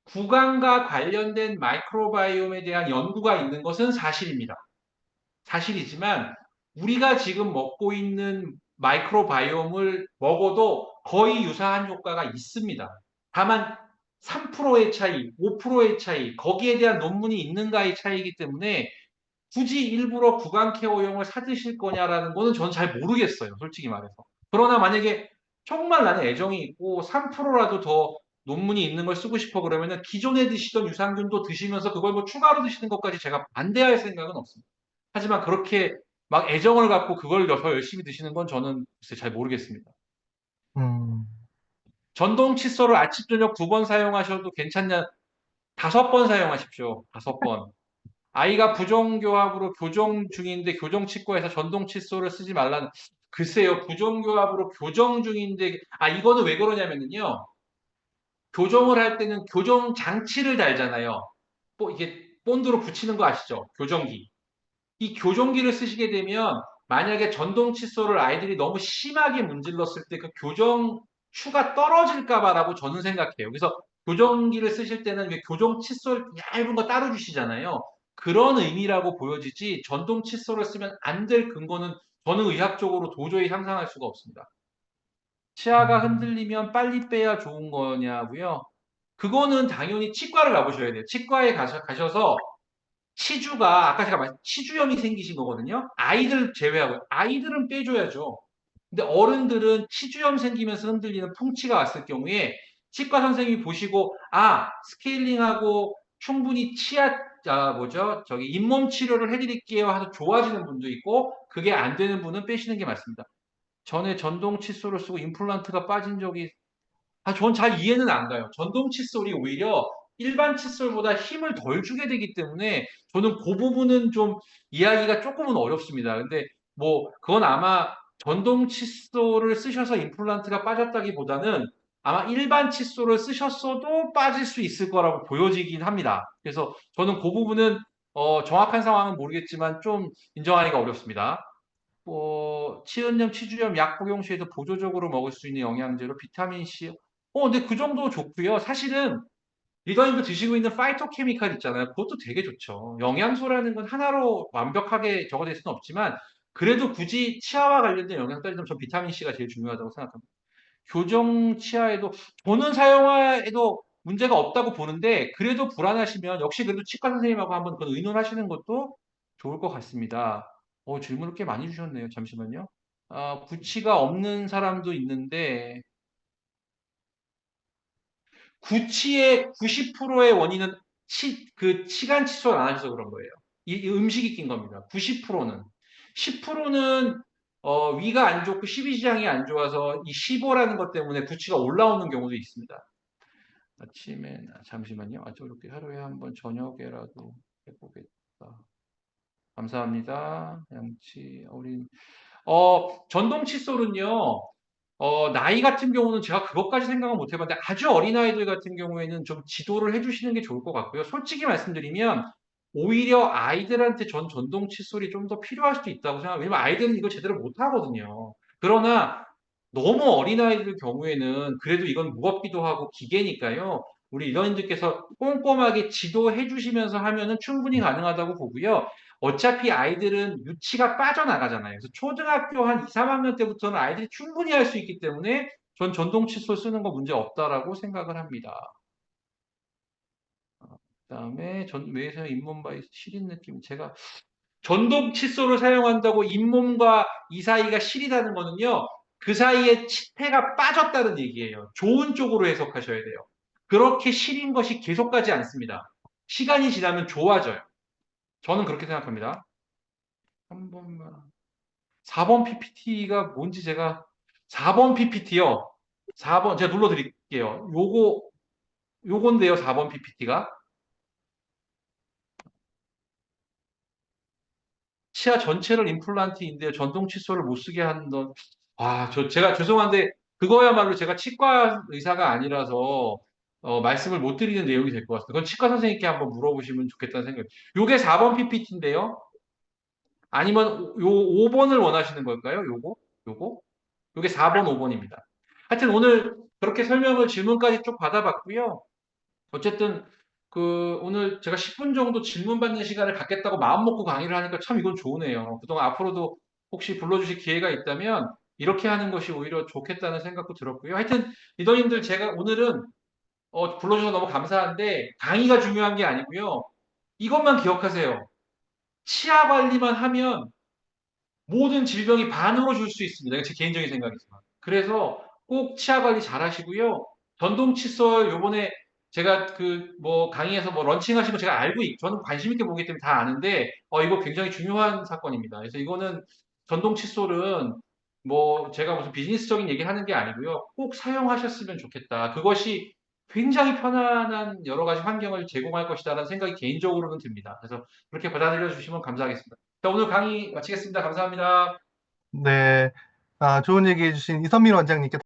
구강과 관련된 마이크로바이옴에 대한 연구가 있는 것은 사실입니다. 사실이지만 우리가 지금 먹고 있는 마이크로바이옴을 먹어도 거의 유사한 효과가 있습니다. 다만 3%의 차이, 5%의 차이, 거기에 대한 논문이 있는가의 차이이기 때문에 굳이 일부러 구강 케어용을 사드실 거냐라는 거는 저는 잘 모르겠어요. 솔직히 말해서. 그러나 만약에 정말 나는 애정이 있고 3%라도 더 논문이 있는 걸 쓰고 싶어 그러면은 기존에 드시던 유산균도 드시면서 그걸 뭐 추가로 드시는 것까지 제가 반대할 생각은 없습니다. 하지만 그렇게 막 애정을 갖고 그걸 더 열심히 드시는 건 저는 글쎄 잘 모르겠습니다. 음. 전동 칫솔을 아침 저녁 2번 사용하셔도 괜찮냐? 5번 사용하십시오. 5번. 아이가 부정교합으로 교정 중인데 교정치과에서 전동 칫솔을 쓰지 말라는 글쎄요. 부정교합으로 교정 중인데 이거는 왜 그러냐면요. 교정을 할 때는 교정 장치를 달잖아요. 이게 본드로 붙이는 거 아시죠? 교정기. 이 교정기를 쓰시게 되면 만약에 전동 칫솔을 아이들이 너무 심하게 문질렀을 때 그 교정 추가 떨어질까봐라고 저는 생각해요. 그래서 교정기를 쓰실 때는 왜 교정 칫솔 얇은 거 따로 주시잖아요. 그런 의미라고 보여지지 전동 칫솔을 쓰면 안 될 근거는 저는 의학적으로 도저히 상상할 수가 없습니다. 치아가 음. 흔들리면 빨리 빼야 좋은 거냐고요? 그거는 당연히 치과를 가보셔야 돼요. 치과에 가셔서 치주가 아까 제가 말씀 치주염이 생기신 거거든요. 아이들 제외하고 아이들은 빼줘야죠. 근데 어른들은 치주염 생기면서 흔들리는 풍치가 왔을 경우에 치과 선생님이 보시고 스케일링하고 충분히 뭐죠? 저기 잇몸 치료를 해드릴게요 하서 좋아지는 분도 있고 그게 안 되는 분은 빼시는 게 맞습니다. 전에 전동 칫솔을 쓰고 임플란트가 빠진 적이 전 잘 이해는 안 가요. 전동 칫솔이 오히려 일반 칫솔보다 힘을 덜 주게 되기 때문에 저는 그 부분은 좀 이해하기가 조금은 어렵습니다. 근데 그건 아마 전동 칫솔을 쓰셔서 임플란트가 빠졌다기보다는 아마 일반 칫솔을 쓰셨어도 빠질 수 있을 거라고 보여지긴 합니다. 그래서 저는 그 부분은 정확한 상황은 모르겠지만 좀 인정하기가 어렵습니다. 치은염, 치주염 약 복용 시에도 보조적으로 먹을 수 있는 영양제로 비타민 C. 근데 그 정도 좋고요. 사실은 리더님도 드시고 있는 파이토케미칼 있잖아요. 그것도 되게 좋죠. 영양소라는 건 하나로 완벽하게 적어질 수는 없지만 그래도 굳이 치아와 관련된 영양 따지자면 전 비타민 C가 제일 중요하다고 생각합니다. 교정 치아에도 저는 사용해도 문제가 없다고 보는데 그래도 불안하시면 역시 그래도 치과 선생님하고 한번 그 의논하시는 것도 좋을 것 같습니다. 질문을 꽤 많이 주셨네요. 잠시만요. 구취가 없는 사람도 있는데 구취의 90%의 원인은 그 치간 칫솔 안 하셔서 그런 거예요. 이 음식이 낀 겁니다. 90%는. 10%는 위가 안 좋고 십이지장이 안 좋아서 이 15라는 것 때문에 구취가 올라오는 경우도 있습니다. 아침에 잠시만요. 저렇게 하루에 한 번 저녁에라도 해보겠다. 감사합니다. 양치 어린 전동 칫솔은요. 나이 같은 경우는 제가 그것까지 생각은 못 해봤는데 아주 어린 아이들 같은 경우에는 좀 지도를 해주시는 게 좋을 것 같고요. 솔직히 말씀드리면 오히려 아이들한테 전동 칫솔이 좀 더 필요할 수도 있다고 생각해요. 왜냐면 아이들은 이거 제대로 못 하거든요. 그러나 너무 어린 아이들 경우에는 그래도 이건 무겁기도 하고 기계니까요. 우리 리더님들께서 꼼꼼하게 지도해 주시면서 하면은 충분히 가능하다고 보고요. 어차피 아이들은 유치가 빠져나가잖아요. 그래서 초등학교 한 2, 3학년 때부터는 아이들이 충분히 할 수 있기 때문에 전 전동 칫솔 쓰는 거 문제 없다라고 생각을 합니다. 그다음에 외에서 잇몸 바이스 시린 느낌. 제가 전동 칫솔을 사용한다고 잇몸과 이 사이가 시리다는 거는요. 그 사이에 치태가 빠졌다는 얘기예요. 좋은 쪽으로 해석하셔야 돼요. 그렇게 시린 것이 계속 가지 않습니다. 시간이 지나면 좋아져요. 저는 그렇게 생각합니다. 한 번만. 4번 PPT가 뭔지 제가 4번 PPT요. 4번 제가 눌러 드릴게요. 요건데요. 4번 PPT가 치아 전체를 임플란트인데 전동 칫솔을 못 쓰게 하는 건 제가 죄송한데 그거야말로 제가 치과 의사가 아니라서 말씀을 못 드리는 내용이 될 것 같습니다. 그건 치과 선생님께 한번 물어보시면 좋겠다는 생각이. 요게 4번 PPT인데요. 아니면 요 5번을 원하시는 걸까요? 요거? 요게 4번, 5번입니다. 하여튼 오늘 그렇게 설명을 질문까지 쭉 받아봤고요. 어쨌든 오늘 제가 10분 정도 질문 받는 시간을 갖겠다고 마음 먹고 강의를 하니까 참 이건 좋으네요. 그동안 앞으로도 혹시 불러주실 기회가 있다면 이렇게 하는 것이 오히려 좋겠다는 생각도 들었고요. 하여튼 리더님들 제가 오늘은 불러주셔서 너무 감사한데 강의가 중요한 게 아니고요. 이것만 기억하세요. 치아 관리만 하면 모든 질병이 반으로 줄 수 있습니다. 이게 제 개인적인 생각이지만. 그래서 꼭 치아 관리 잘 하시고요. 전동 칫솔 요번에 제가 뭐 강의에서 뭐 런칭하신 거 제가 저는 관심 있게 보기 때문에 다 아는데 이거 굉장히 중요한 사건입니다. 그래서 이거는 전동 칫솔은 뭐 제가 무슨 비즈니스적인 얘기 하는 게 아니고요. 꼭 사용하셨으면 좋겠다. 그것이 굉장히 편안한 여러 가지 환경을 제공할 것이다라는 생각이 개인적으로는 듭니다. 그래서 그렇게 받아들여 주시면 감사하겠습니다. 자, 오늘 강의 마치겠습니다. 감사합니다. 네. 좋은 얘기 해주신 이선민 원장님께